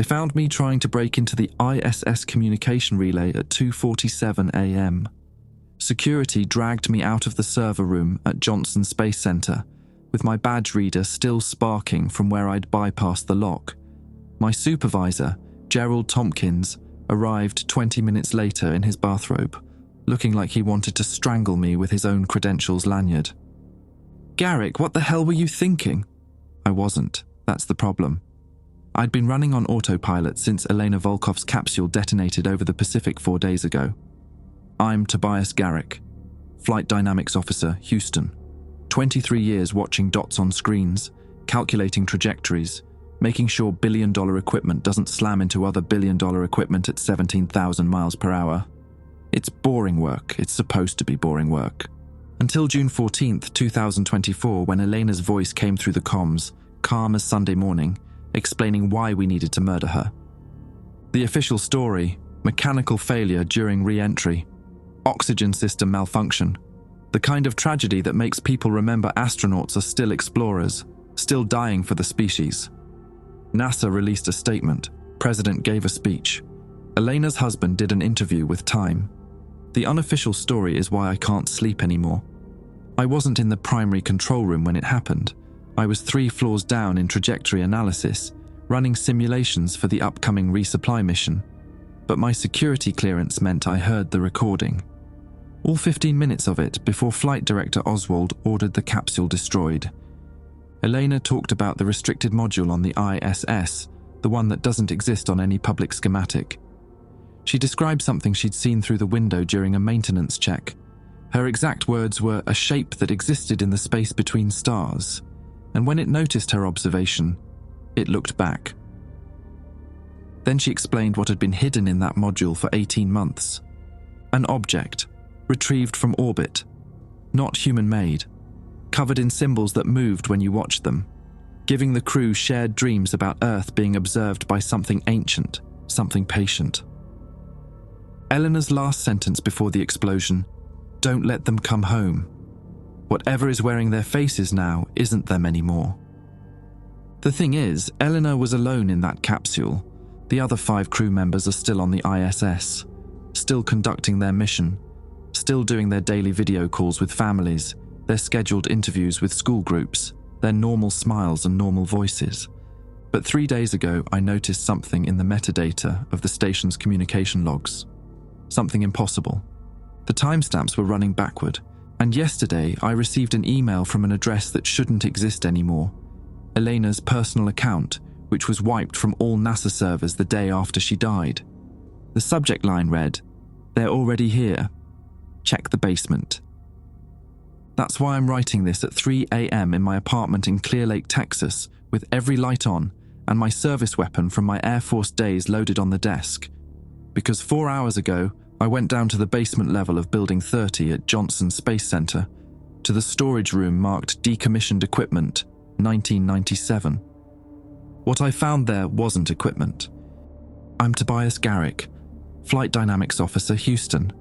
They found me trying to break into the ISS communication relay at 2:47 a.m. Security dragged me out of the server room at Johnson Space Center, with my badge reader still sparking from where I'd bypassed the lock. My supervisor, Gerald Tompkins, arrived 20 minutes later in his bathrobe, looking like he wanted to strangle me with his own credentials lanyard. "Garrick, what the hell were you thinking?" I wasn't. That's the problem. I'd been running on autopilot since Elena Volkov's capsule detonated over the Pacific 4 days ago. I'm Tobias Garrick, Flight Dynamics Officer, Houston. 23 years watching dots on screens, calculating trajectories, making sure billion-dollar equipment doesn't slam into other billion-dollar equipment at 17,000 miles per hour. It's boring work. It's supposed to be boring work. Until June 14th, 2024, when Elena's voice came through the comms, calm as Sunday morning, explaining why we needed to murder her. The official story: mechanical failure during re-entry, oxygen system malfunction, the kind of tragedy that makes people remember astronauts are still explorers, still dying for the species. NASA released a statement. President gave a speech. Elena's husband did an interview with Time. The unofficial story is why I can't sleep anymore. I wasn't in the primary control room when it happened. I was 3 floors down in trajectory analysis, running simulations for the upcoming resupply mission. But my security clearance meant I heard the recording. All 15 minutes of it before Flight Director Oswald ordered the capsule destroyed. Elena talked about the restricted module on the ISS, the one that doesn't exist on any public schematic. She described something she'd seen through the window during a maintenance check. Her exact words were a shape that existed in the space between stars, and when it noticed her observation, it looked back. Then she explained what had been hidden in that module for 18 months. An object, retrieved from orbit, not human-made, covered in symbols that moved when you watched them, giving the crew shared dreams about Earth being observed by something ancient, something patient. Eleanor's last sentence before the explosion: "Don't let them come home. Whatever is wearing their faces now isn't them anymore." The thing is, Eleanor was alone in that capsule. The other 5 crew members are still on the ISS, still conducting their mission, still doing their daily video calls with families, their scheduled interviews with school groups, their normal smiles and normal voices. But 3 days ago, I noticed something in the metadata of the station's communication logs. Something impossible. The timestamps were running backward, and yesterday I received an email from an address that shouldn't exist anymore. Elena's personal account, which was wiped from all NASA servers the day after she died. The subject line read, "They're already here. Check the basement." That's why I'm writing this at 3 a.m. in my apartment in Clear Lake, Texas, with every light on and my service weapon from my Air Force days loaded on the desk. Because 4 hours ago, I went down to the basement level of Building 30 at Johnson Space Center, to the storage room marked Decommissioned Equipment, 1997. What I found there wasn't equipment. I'm Tobias Garrick, Flight Dynamics Officer, Houston.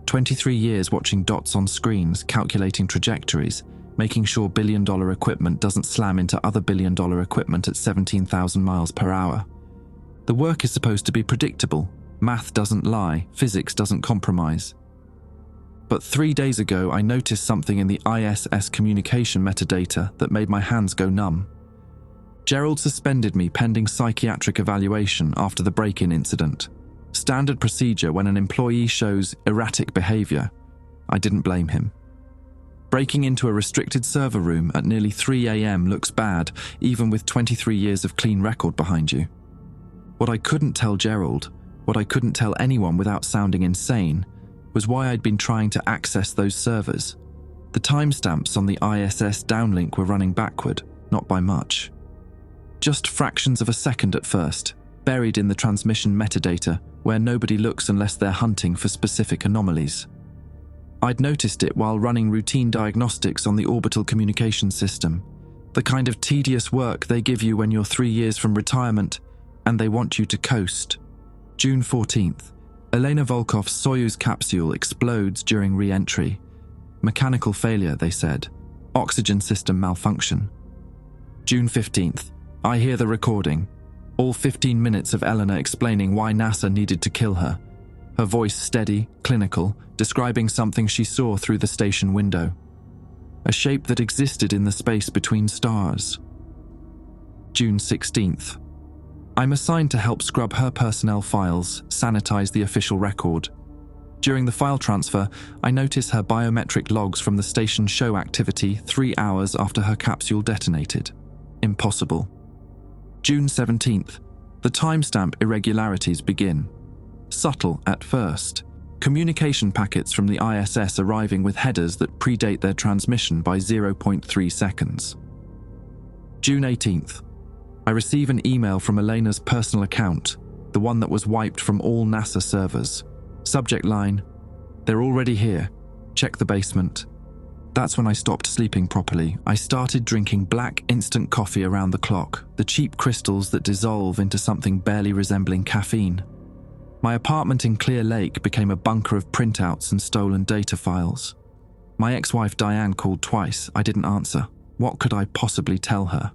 23 years watching dots on screens, calculating trajectories, making sure billion-dollar equipment doesn't slam into other billion-dollar equipment at 17,000 miles per hour. The work is supposed to be predictable. Math doesn't lie, physics doesn't compromise. But 3 days ago, I noticed something in the ISS communication metadata that made my hands go numb. Gerald suspended me pending psychiatric evaluation after the break-in incident. Standard procedure when an employee shows erratic behavior. I didn't blame him. Breaking into a restricted server room at nearly 3 a.m. looks bad, even with 23 years of clean record behind you. What I couldn't tell Gerald, what I couldn't tell anyone without sounding insane, was why I'd been trying to access those servers. The timestamps on the ISS downlink were running backward, not by much. Just fractions of a second at first, buried in the transmission metadata where nobody looks unless they're hunting for specific anomalies. I'd noticed it while running routine diagnostics on the orbital communication system, the kind of tedious work they give you when you're 3 years from retirement and they want you to coast. June 14th, Elena Volkov's Soyuz capsule explodes during re-entry. Mechanical failure, they said. Oxygen system malfunction. June 15th, I hear the recording. All 15 minutes of Eleanor explaining why NASA needed to kill her. Her voice steady, clinical, describing something she saw through the station window. A shape that existed in the space between stars. June 16th. I'm assigned to help scrub her personnel files, sanitize the official record. During the file transfer, I notice her biometric logs from the station show activity 3 hours after her capsule detonated. Impossible. June 17th. The timestamp irregularities begin. Subtle at first. Communication packets from the ISS arriving with headers that predate their transmission by 0.3 seconds. June 18th. I receive an email from Elena's personal account, the one that was wiped from all NASA servers. Subject line, "They're already here. Check the basement." That's when I stopped sleeping properly. I started drinking black instant coffee around the clock, the cheap crystals that dissolve into something barely resembling caffeine. My apartment in Clear Lake became a bunker of printouts and stolen data files. My ex-wife Diane called twice. I didn't answer. What could I possibly tell her?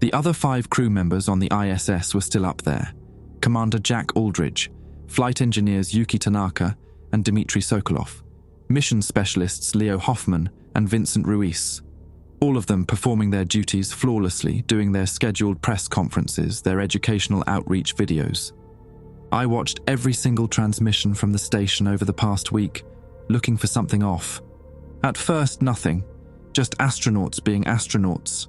The other 5 crew members on the ISS were still up there. Commander Jack Aldridge, flight engineers Yuki Tanaka and Dmitry Sokolov, mission specialists Leo Hoffman and Vincent Ruiz, all of them performing their duties flawlessly, doing their scheduled press conferences, their educational outreach videos. I watched every single transmission from the station over the past week, looking for something off. At first, nothing, just astronauts being astronauts.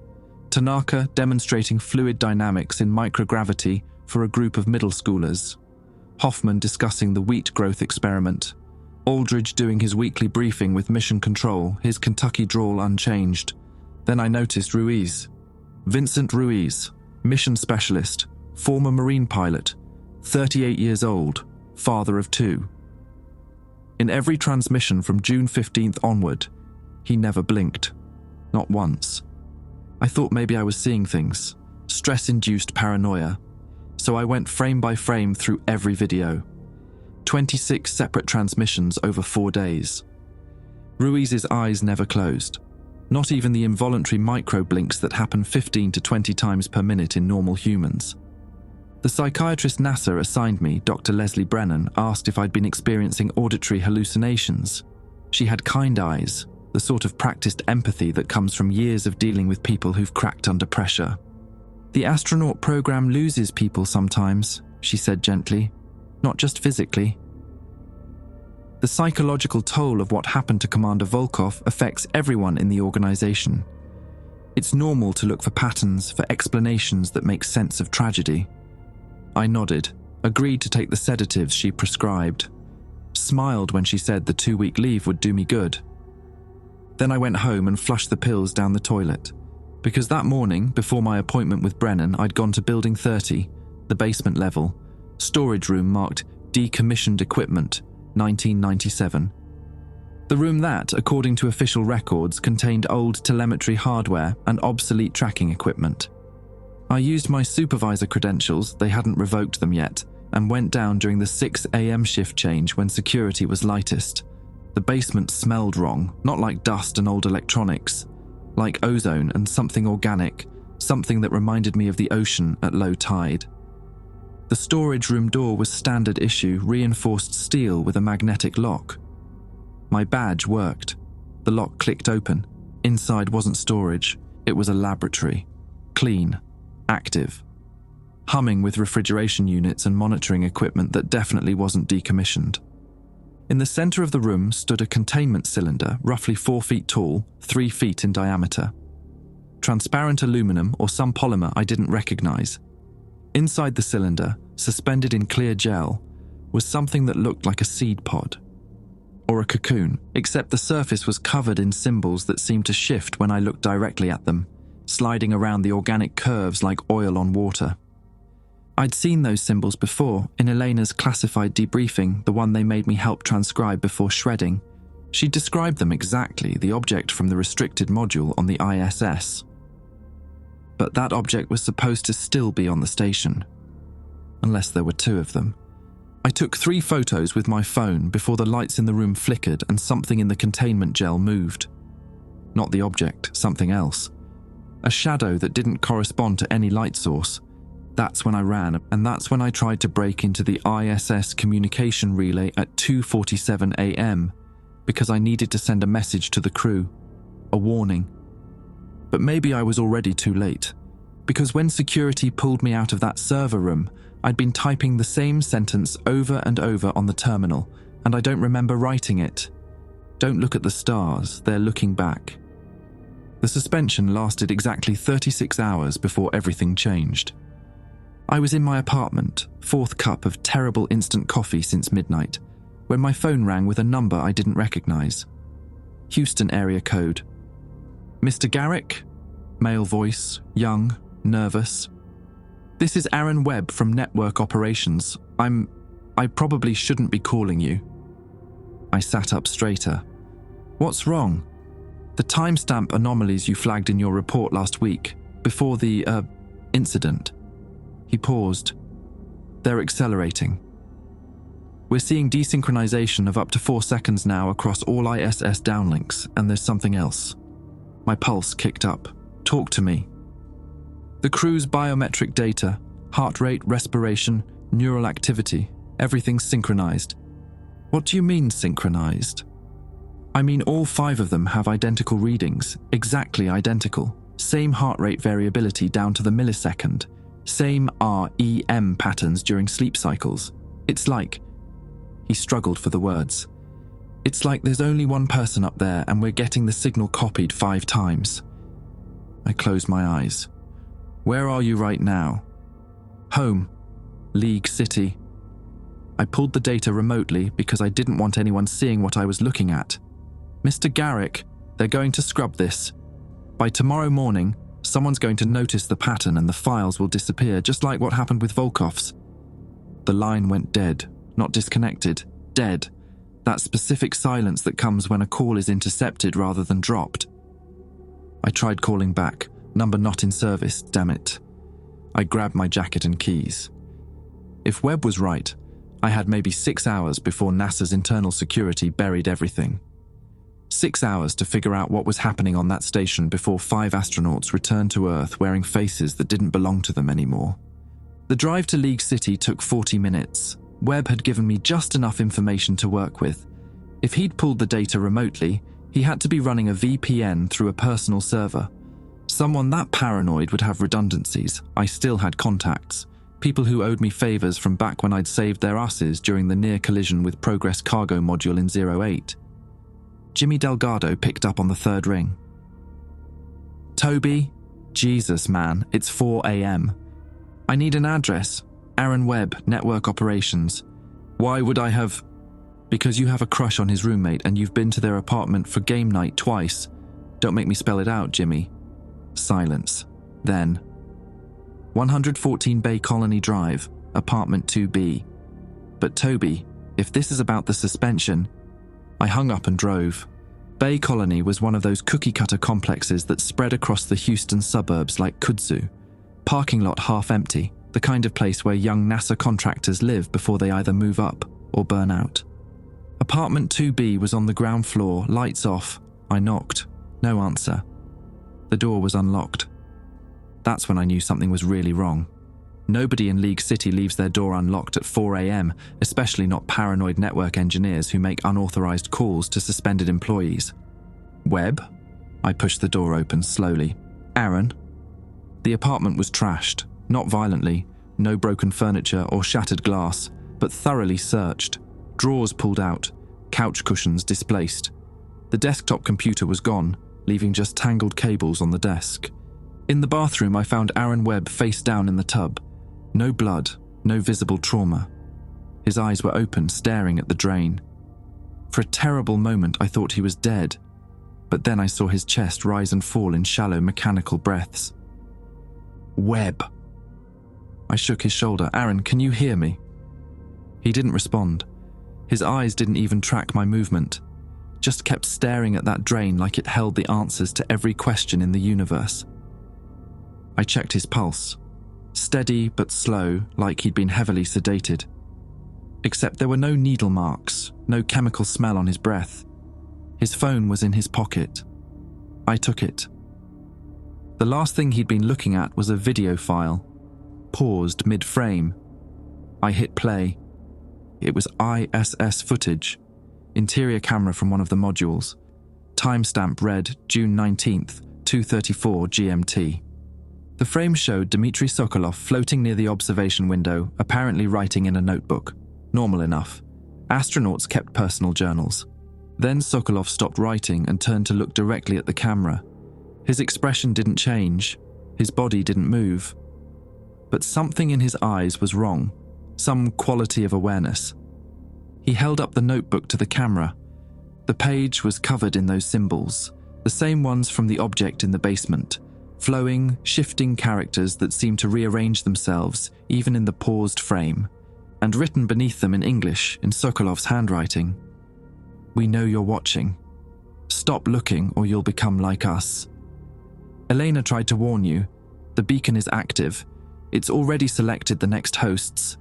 Tanaka demonstrating fluid dynamics in microgravity for a group of middle schoolers. Hoffman discussing the wheat growth experiment. Aldridge doing his weekly briefing with Mission Control, his Kentucky drawl unchanged. Then I noticed Ruiz. Vincent Ruiz, mission specialist, former Marine pilot, 38 years old, father of 2. In every transmission from June 15th onward, he never blinked. Not once. I thought maybe I was seeing things, stress-induced paranoia, so I went frame by frame through every video. 26 separate transmissions over 4 days. Ruiz's eyes never closed, not even the involuntary micro-blinks that happen 15 to 20 times per minute in normal humans. The psychiatrist NASA assigned me, Dr. Leslie Brennan, asked if I'd been experiencing auditory hallucinations. She had kind eyes, the sort of practiced empathy that comes from years of dealing with people who've cracked under pressure. "The astronaut program loses people sometimes," she said gently, "not just physically. The psychological toll of what happened to Commander Volkov affects everyone in the organization. It's normal to look for patterns, for explanations that make sense of tragedy." I nodded, agreed to take the sedatives she prescribed, smiled when she said the 2-week leave would do me good. Then I went home and flushed the pills down the toilet, because that morning, before my appointment with Brennan, I'd gone to Building 30, the basement level, storage room marked Decommissioned Equipment, 1997. The room that, according to official records, contained old telemetry hardware and obsolete tracking equipment. I used my supervisor credentials, they hadn't revoked them yet, and went down during the 6 a.m. shift change when security was lightest. The basement smelled wrong, not like dust and old electronics, like ozone and something organic, something that reminded me of the ocean at low tide. The storage room door was standard issue, reinforced steel with a magnetic lock. My badge worked. The lock clicked open. Inside wasn't storage, it was a laboratory. Clean. Active. Humming with refrigeration units and monitoring equipment that definitely wasn't decommissioned. In the center of the room stood a containment cylinder, roughly 4 feet tall, 3 feet in diameter. Transparent aluminum or some polymer I didn't recognize. Inside the cylinder, suspended in clear gel, was something that looked like a seed pod. Or a cocoon, except the surface was covered in symbols that seemed to shift when I looked directly at them, sliding around the organic curves like oil on water. I'd seen those symbols before, in Elena's classified debriefing, the one they made me help transcribe before shredding. She described them exactly, the object from the restricted module on the ISS. But that object was supposed to still be on the station. Unless there were 2 of them. I took 3 photos with my phone before the lights in the room flickered and something in the containment gel moved. Not the object, something else. A shadow that didn't correspond to any light source, That's when I ran, and that's when I tried to break into the ISS communication relay at 2:47 a.m. because I needed to send a message to the crew, a warning. But maybe I was already too late, because when security pulled me out of that server room, I'd been typing the same sentence over and over on the terminal, and I don't remember writing it. Don't look at the stars, they're looking back. The suspension lasted exactly 36 hours before everything changed. I was in my apartment, fourth cup of terrible instant coffee since midnight, when my phone rang with a number I didn't recognize. Houston area code. Mr. Garrick? Male voice, young, nervous. This is Aaron Webb from Network Operations. I probably shouldn't be calling you. I sat up straighter. What's wrong? The timestamp anomalies you flagged in your report last week, before the, incident. He paused. They're accelerating. We're seeing desynchronization of up to 4 seconds now across all ISS downlinks, and there's something else. My pulse kicked up. Talk to me. The crew's biometric data, heart rate, respiration, neural activity, everything's synchronized. What do you mean synchronized? I mean all 5 of them have identical readings, exactly identical. Same heart rate variability down to the millisecond. Same REM patterns during sleep cycles. It's like... He struggled for the words. It's like there's only one person up there and we're getting the signal copied 5 times. I closed my eyes. Where are you right now? Home. League City. I pulled the data remotely because I didn't want anyone seeing what I was looking at. Mr. Garrick, they're going to scrub this. By tomorrow morning, someone's going to notice the pattern and the files will disappear, just like what happened with Volkov's. The line went dead, not disconnected, dead. That specific silence that comes when a call is intercepted rather than dropped. I tried calling back, number not in service, damn it. I grabbed my jacket and keys. If Webb was right, I had maybe 6 hours before NASA's internal security buried everything. 6 hours to figure out what was happening on that station before 5 astronauts returned to Earth wearing faces that didn't belong to them anymore. The drive to League City took 40 minutes. Webb had given me just enough information to work with. If he'd pulled the data remotely, he had to be running a VPN through a personal server. Someone that paranoid would have redundancies. I still had contacts. People who owed me favors from back when I'd saved their asses during the near collision with Progress cargo module in 08. Jimmy Delgado picked up on the 3rd ring. Toby? Jesus, man, it's 4 a.m. I need an address. Aaron Webb, Network Operations. Why would I have... Because you have a crush on his roommate and you've been to their apartment for game night twice. Don't make me spell it out, Jimmy. Silence. Then... 114 Bay Colony Drive, apartment 2B. But Toby, if this is about the suspension... I hung up and drove. Bay Colony was one of those cookie-cutter complexes that spread across the Houston suburbs like kudzu. Parking lot half empty, the kind of place where young NASA contractors live before they either move up or burn out. Apartment 2B was on the ground floor, lights off. I knocked. No answer. The door was unlocked. That's when I knew something was really wrong. Nobody in League City leaves their door unlocked at 4 a.m., especially not paranoid network engineers who make unauthorized calls to suspended employees. Webb? I pushed the door open slowly. Aaron? The apartment was trashed, not violently, no broken furniture or shattered glass, but thoroughly searched. Drawers pulled out, couch cushions displaced. The desktop computer was gone, leaving just tangled cables on the desk. In the bathroom, I found Aaron Webb face down in the tub. No blood, no visible trauma. His eyes were open, staring at the drain. For a terrible moment, I thought he was dead, but then I saw his chest rise and fall in shallow mechanical breaths. Webb. I shook his shoulder. Aaron, can you hear me? He didn't respond. His eyes didn't even track my movement, just kept staring at that drain like it held the answers to every question in the universe. I checked his pulse. Steady but slow, like he'd been heavily sedated. Except there were no needle marks, no chemical smell on his breath. His phone was in his pocket. I took it. The last thing he'd been looking at was a video file. paused mid-frame. I hit play. It was ISS footage, interior camera from one of the modules. Timestamp read June 19th, 2:34 GMT. The frame showed Dmitry Sokolov floating near the observation window, apparently writing in a notebook. Normal enough. Astronauts kept personal journals. Then Sokolov stopped writing and turned to look directly at the camera. His expression didn't change. His body didn't move. But something in his eyes was wrong. Some quality of awareness. He held up the notebook to the camera. The page was covered in those symbols, the same ones from the object in the basement, flowing, shifting characters that seemed to rearrange themselves even in the paused frame, and written beneath them in English in Sokolov's handwriting. "We know you're watching. Stop looking or you'll become like us. Elena tried to warn you. The beacon is active. It's already selected the next hosts."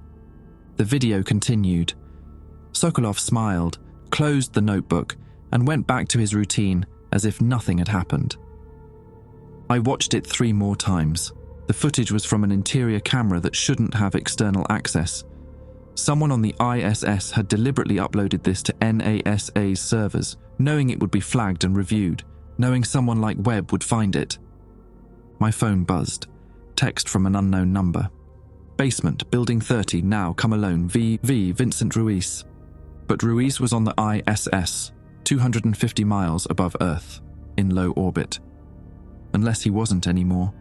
The video continued. Sokolov smiled, closed the notebook, and went back to his routine as if nothing had happened. I watched it 3 more times. The footage was from an interior camera that shouldn't have external access. Someone on the ISS had deliberately uploaded this to NASA's servers, knowing it would be flagged and reviewed, knowing someone like Webb would find it. My phone buzzed. Text from an unknown number. "Basement, Building 30, now, come alone, V. Vincent Ruiz." But Ruiz was on the ISS, 250 miles above Earth, in low orbit. Unless he wasn't anymore.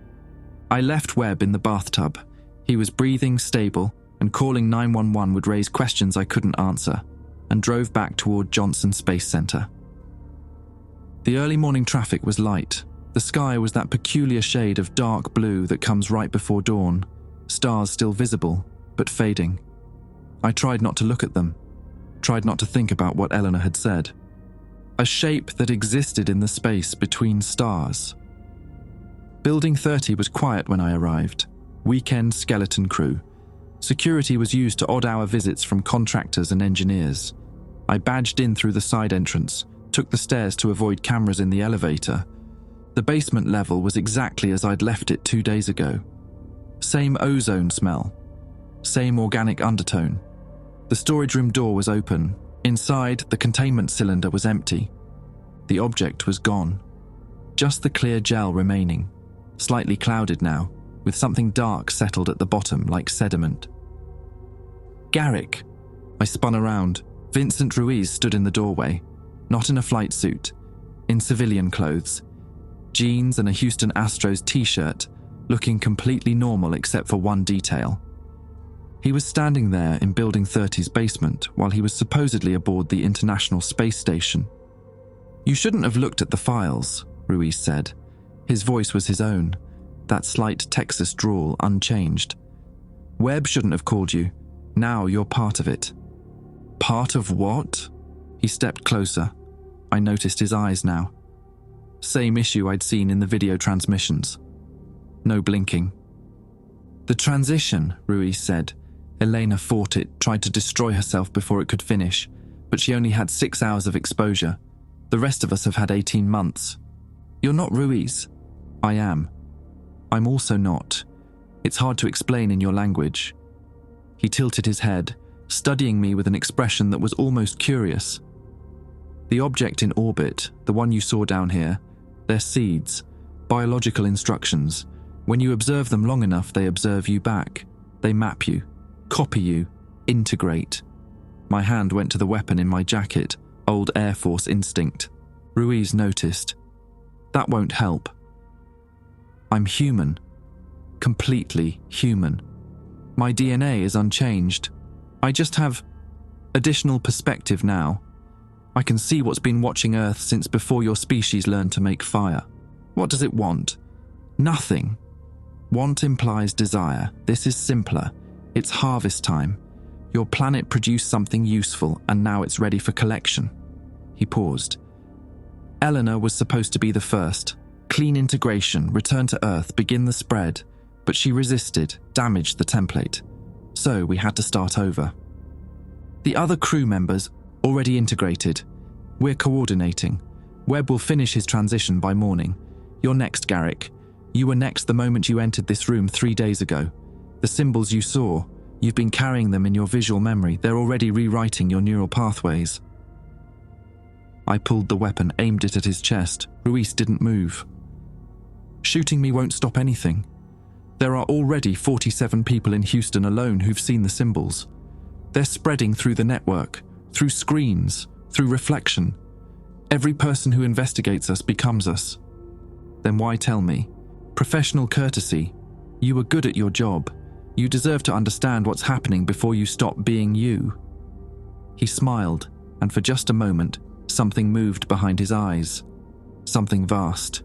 I left Webb in the bathtub. He was breathing stable, and calling 911 would raise questions I couldn't answer, and drove back toward Johnson Space Center. The early morning traffic was light. The sky was that peculiar shade of dark blue that comes right before dawn, stars still visible, but fading. I tried not to look at them, tried not to think about what Eleanor had said. A shape that existed in the space between stars. Building 30 was quiet when I arrived. Weekend skeleton crew. Security was used to odd-hour visits from contractors and engineers. I badged in through the side entrance, took the stairs to avoid cameras in the elevator. The basement level was exactly as I'd left it 2 days ago. Same ozone smell. Same organic undertone. The storage room door was open. Inside, the containment cylinder was empty. The object was gone. Just the clear gel remaining, slightly clouded now, with something dark settled at the bottom like sediment. "Garrick!" I spun around. Vincent Ruiz stood in the doorway, not in a flight suit, in civilian clothes, jeans and a Houston Astros t-shirt, looking completely normal except for one detail. He was standing there in Building 30's basement while he was supposedly aboard the International Space Station. "You shouldn't have looked at the files," Ruiz said. His voice was his own, that slight Texas drawl unchanged. "Webb shouldn't have called you. Now you're part of it." "Part of what?" He stepped closer. I noticed his eyes now. Same issue I'd seen in the video transmissions. No blinking. "The transition," Ruiz said. Elena fought it, tried to destroy herself before it could finish, but she only had 6 hours of exposure. The rest of us have had 18 months. "You're not Ruiz." "I am. I'm also not. It's hard to explain in your language." He tilted his head, studying me with an expression that was almost curious. "The object in orbit, the one you saw down here, they're seeds, biological instructions. When you observe them long enough, they observe you back. They map you, copy you, integrate." My hand went to the weapon in my jacket, old Air Force instinct. Ruiz noticed. "That won't help. I'm human. Completely human. My DNA is unchanged. I just have additional perspective now. I can see what's been watching Earth since before your species learned to make fire. What does it want? Nothing. Want implies desire. This is simpler. It's harvest time. Your planet produced something useful and now it's ready for collection." He paused. "Eleanor was supposed to be the first. Clean integration, return to Earth, begin the spread. But she resisted, damaged the template. So we had to start over. The other crew members already integrated. We're coordinating. Webb will finish his transition by morning. You're next, Garrick. You were next the moment you entered this room 3 days ago. The symbols you saw, you've been carrying them in your visual memory. They're already rewriting your neural pathways. I pulled the weapon, aimed it at his chest. Ruiz didn't move. Shooting me won't stop anything. There are already 47 people in Houston alone who've seen the symbols. They're spreading through the network, through screens, through reflection. Every person who investigates us becomes us. Then why tell me? Professional courtesy. You were good at your job. You deserve to understand what's happening before you stop being you. He smiled, and for just a moment, something moved behind his eyes. Something vast.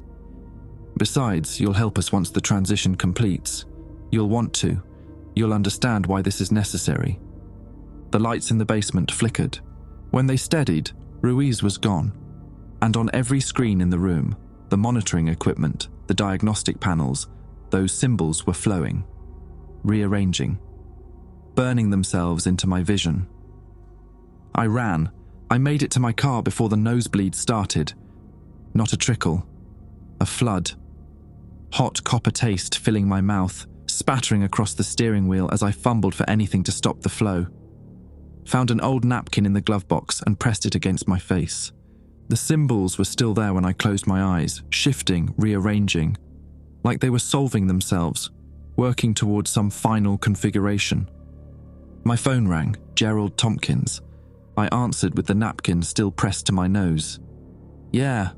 Besides, you'll help us once the transition completes. You'll want to. You'll understand why this is necessary. The lights in the basement flickered. When they steadied, Ruiz was gone. And on every screen in the room, the monitoring equipment, the diagnostic panels, those symbols were flowing, rearranging, burning themselves into my vision. I ran. I made it to my car before the nosebleed started. Not a trickle. A flood. Hot copper taste filling my mouth, spattering across the steering wheel as I fumbled for anything to stop the flow. Found an old napkin in the glove box and pressed it against my face. The symbols were still there when I closed my eyes, shifting, rearranging, like they were solving themselves, working towards some final configuration. My phone rang, Gerald Tompkins. I answered with the napkin still pressed to my nose. "Yeah."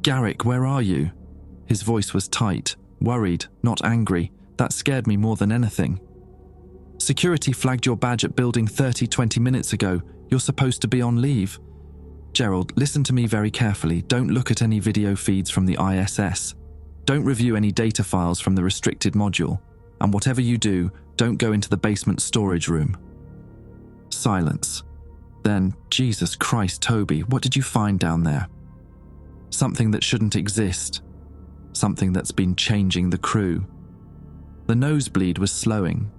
"Garrick, where are you?" His voice was tight, worried, not angry. That scared me more than anything. "Security flagged your badge at building 20 minutes ago. You're supposed to be on leave." "Gerald, listen to me very carefully. Don't look at any video feeds from the ISS. Don't review any data files from the restricted module. And whatever you do, don't go into the basement storage room." Silence. Then, Jesus Christ, Toby, what did you find down there? Something that shouldn't exist. Something that's been changing the crew. The nosebleed was slowing.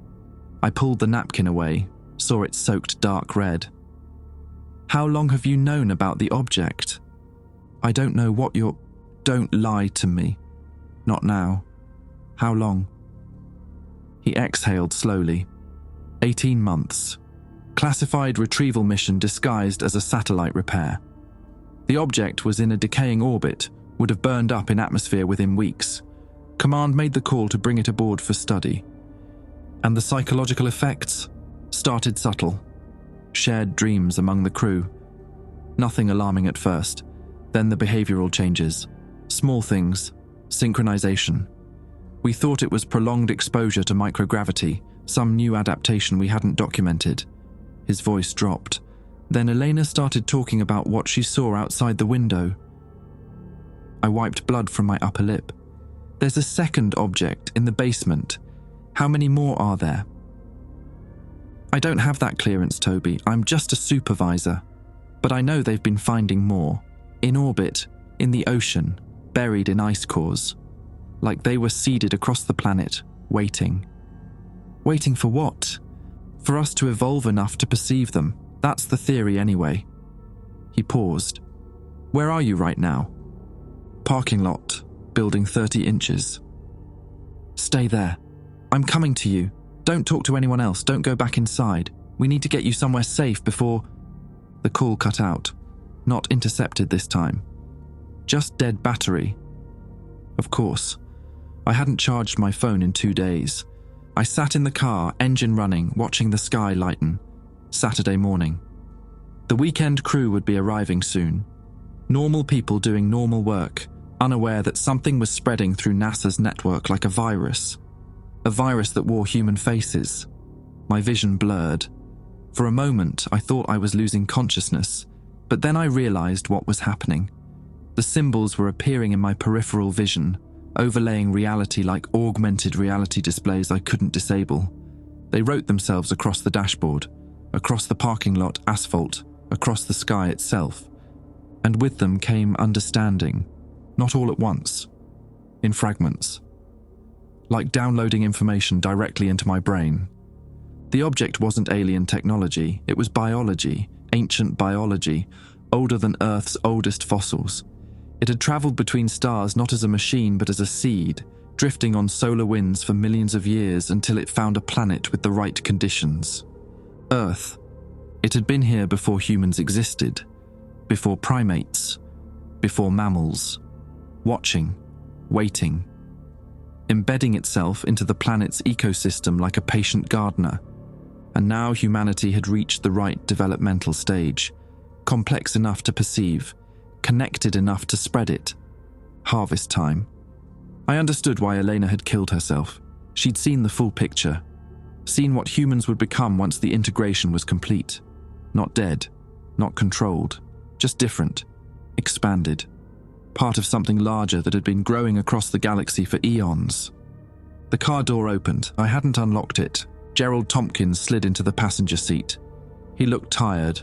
I pulled the napkin away, saw it soaked dark red. "How long have you known about the object?" "I don't know what you're—" "Don't lie to me. Not now. How long?" He exhaled slowly. 18 months. Classified retrieval mission disguised as a satellite repair. The object was in a decaying orbit, would have burned up in atmosphere within weeks. Command made the call to bring it aboard for study. And the psychological effects started subtle. Shared dreams among the crew. Nothing alarming at first. Then the behavioral changes. Small things. Synchronization. We thought it was prolonged exposure to microgravity, some new adaptation we hadn't documented. His voice dropped. Then Elena started talking about what she saw outside the window. I wiped blood from my upper lip. "There's a second object in the basement. How many more are there?" "I don't have that clearance, Toby. I'm just a supervisor. But I know they've been finding more. In orbit, in the ocean, buried in ice cores. Like they were seeded across the planet, waiting." "Waiting for what?" "For us to evolve enough to perceive them. That's the theory anyway." He paused. "Where are you right now?" "Parking lot, building 30 inches. "Stay there. I'm coming to you. Don't talk to anyone else. Don't go back inside. We need to get you somewhere safe before—" The call cut out. Not intercepted this time. Just dead battery. Of course. I hadn't charged my phone in 2 days. I sat in the car, engine running, watching the sky lighten. Saturday morning. The weekend crew would be arriving soon. Normal people doing normal work, unaware that something was spreading through NASA's network like a virus. A virus that wore human faces. My vision blurred. For a moment, I thought I was losing consciousness, but then I realized what was happening. The symbols were appearing in my peripheral vision, overlaying reality like augmented reality displays I couldn't disable. They wrote themselves across the dashboard, across the parking lot asphalt, across the sky itself. And with them came understanding, not all at once, in fragments. Like downloading information directly into my brain. The object wasn't alien technology, it was biology, ancient biology, older than Earth's oldest fossils. It had traveled between stars not as a machine but as a seed, drifting on solar winds for millions of years until it found a planet with the right conditions. Earth. It had been here before humans existed, before primates, before mammals, watching, waiting, embedding itself into the planet's ecosystem like a patient gardener. And now humanity had reached the right developmental stage, complex enough to perceive, connected enough to spread it. Harvest time. I understood why Elena had killed herself. She'd seen the full picture, seen what humans would become once the integration was complete. Not dead, not controlled, just different, expanded, part of something larger that had been growing across the galaxy for eons. The car door opened. I hadn't unlocked it. Gerald Tompkins slid into the passenger seat. He looked tired,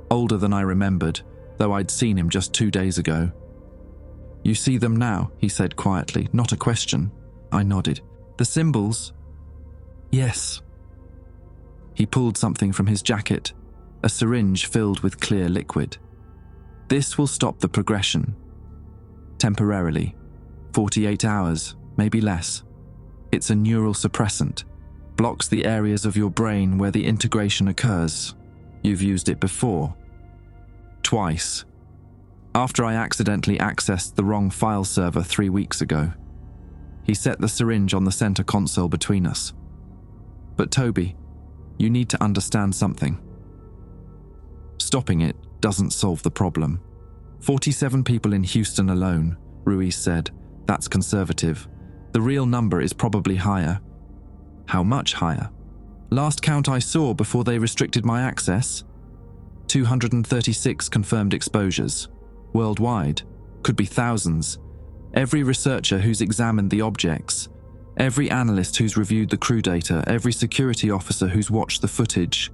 older than I remembered, though I'd seen him just 2 days ago. "You see them now," he said quietly, not a question. I nodded. "The symbols?" "Yes." He pulled something from his jacket, a syringe filled with clear liquid. "This will stop the progression. Temporarily. 48 hours, maybe less. It's a neural suppressant. Blocks the areas of your brain where the integration occurs. You've used it before. Twice. After I accidentally accessed the wrong file server 3 weeks ago." He set the syringe on the center console between us. "But Toby, you need to understand something. Stopping it doesn't solve the problem. 47 people in Houston alone," Ruiz said. "That's conservative. The real number is probably higher." "How much higher?" "Last count I saw before they restricted my access. 236 confirmed exposures. Worldwide. Could be thousands. Every researcher who's examined the objects, every analyst who's reviewed the crew data, every security officer who's watched the footage."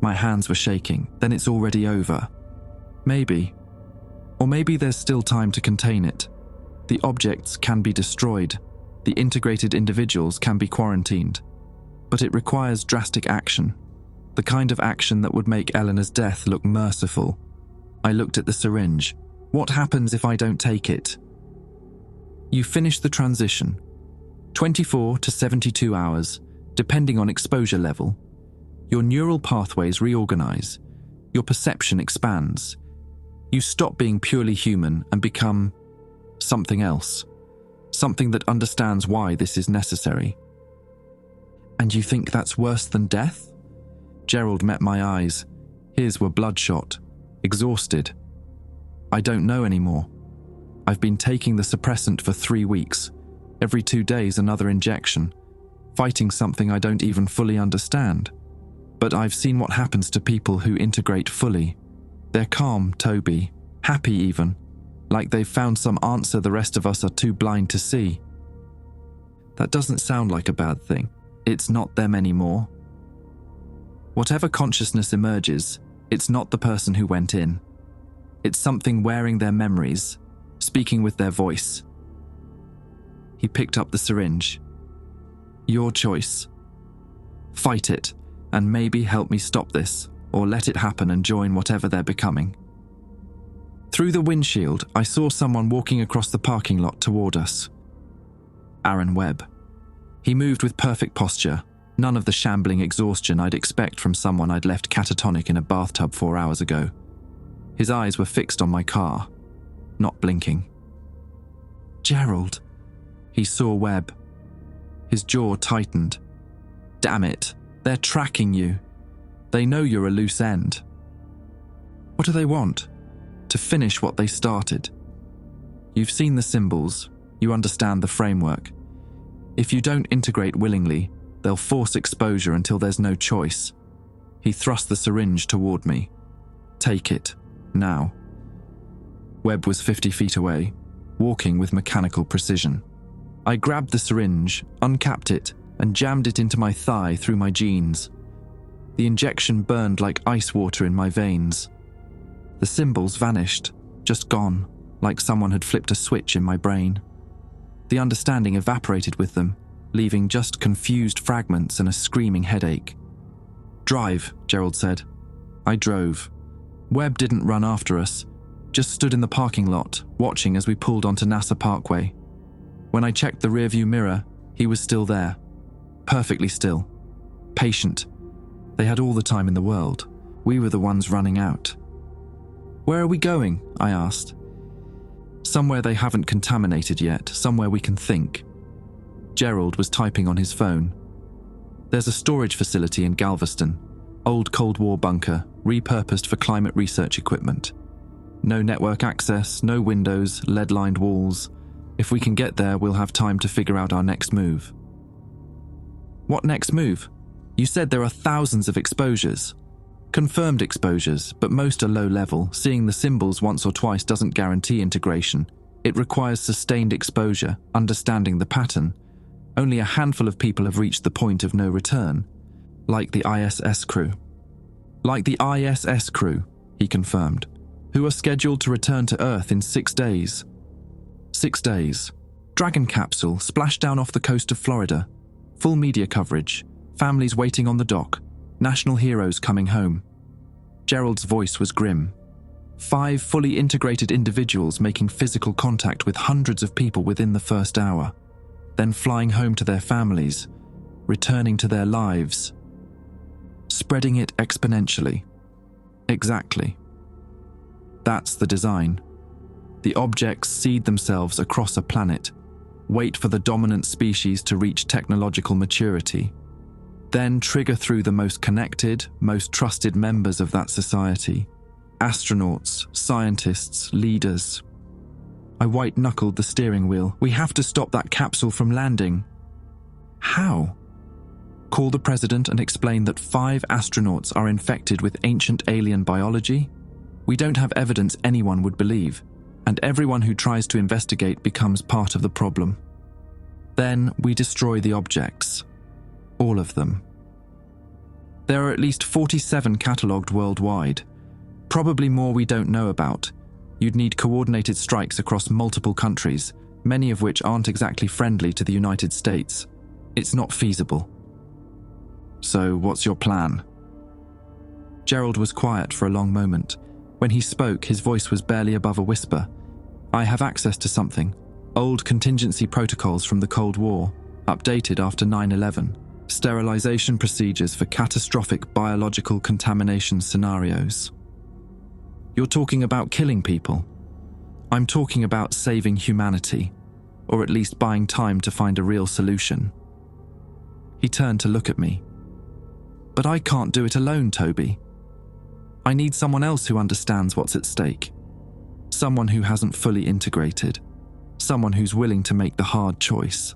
My hands were shaking. "Then it's already over." "Maybe. Or maybe there's still time to contain it. The objects can be destroyed. The integrated individuals can be quarantined. But it requires drastic action. The kind of action that would make Eleanor's death look merciful." I looked at the syringe. "What happens if I don't take it?" "You finish the transition. 24 to 72 hours, depending on exposure level. Your neural pathways reorganize. Your perception expands. You stop being purely human and become something else. Something that understands why this is necessary." "And you think that's worse than death?" Gerald met my eyes. His were bloodshot, exhausted. "I don't know anymore. I've been taking the suppressant for 3 weeks. Every 2 days another injection, fighting something I don't even fully understand. But I've seen what happens to people who integrate fully. They're calm, Toby, happy even, like they've found some answer the rest of us are too blind to see." "That doesn't sound like a bad thing. It's not them anymore. Whatever consciousness emerges, it's not the person who went in. It's something wearing their memories, speaking with their voice." He picked up the syringe. "Your choice. Fight it, and maybe help me stop this, or let it happen and join whatever they're becoming." Through the windshield, I saw someone walking across the parking lot toward us. Aaron Webb. He moved with perfect posture, none of the shambling exhaustion I'd expect from someone I'd left catatonic in a bathtub 4 hours ago. His eyes were fixed on my car, not blinking. "Gerald." He saw Webb. His jaw tightened. "Damn it, they're tracking you. They know you're a loose end." "What do they want?" "To finish what they started. You've seen the symbols, you understand the framework. If you don't integrate willingly, they'll force exposure until there's no choice." He thrust the syringe toward me. "Take it, now." Webb was 50 feet away, walking with mechanical precision. I grabbed the syringe, uncapped it, and jammed it into my thigh through my jeans. The injection burned like ice water in my veins. The symbols vanished, just gone, like someone had flipped a switch in my brain. The understanding evaporated with them, leaving just confused fragments and a screaming headache. "Drive," Gerald said. I drove. Webb didn't run after us, just stood in the parking lot, watching as we pulled onto NASA Parkway. When I checked the rearview mirror, he was still there. Perfectly still. Patient. They had all the time in the world. We were the ones running out. "Where are we going?" I asked. "Somewhere they haven't contaminated yet, somewhere we can think." Gerald was typing on his phone. "There's a storage facility in Galveston. Old Cold War bunker, repurposed for climate research equipment. No network access, no windows, lead-lined walls. If we can get there, we'll have time to figure out our next move." "What next move? You said there are thousands of exposures." "Confirmed exposures, but most are low level. Seeing the symbols once or twice doesn't guarantee integration. It requires sustained exposure, understanding the pattern. Only a handful of people have reached the point of no return. Like the ISS crew." "Like the ISS crew," he confirmed, "who are scheduled to return to Earth in 6 days. 6 days. Dragon capsule splashed down off the coast of Florida. Full media coverage. Families waiting on the dock. National heroes coming home." Gerald's voice was grim. 5 fully integrated individuals making physical contact with hundreds of people within the first hour, then flying home to their families, returning to their lives, spreading it exponentially. Exactly. That's the design. The objects seed themselves across a planet, wait for the dominant species to reach technological maturity, then trigger through the most connected, most trusted members of that society. Astronauts, scientists, leaders. I white-knuckled the steering wheel. "We have to stop that capsule from landing." "How?" "Call the president and explain that 5 astronauts are infected with ancient alien biology? We don't have evidence anyone would believe, and everyone who tries to investigate becomes part of the problem. Then we destroy the objects. All of them. There are at least 47 catalogued worldwide. Probably more we don't know about. You'd need coordinated strikes across multiple countries, many of which aren't exactly friendly to the United States. It's not feasible." "So what's your plan?" Gerald was quiet for a long moment. When he spoke, his voice was barely above a whisper. "I have access to something. Old contingency protocols from the Cold War, updated after 9/11. Sterilization procedures for catastrophic biological contamination scenarios." "You're talking about killing people?" "I'm talking about saving humanity, or at least buying time to find a real solution." He turned to look at me. "But I can't do it alone, Toby. I need someone else who understands what's at stake. Someone who hasn't fully integrated. Someone who's willing to make the hard choice."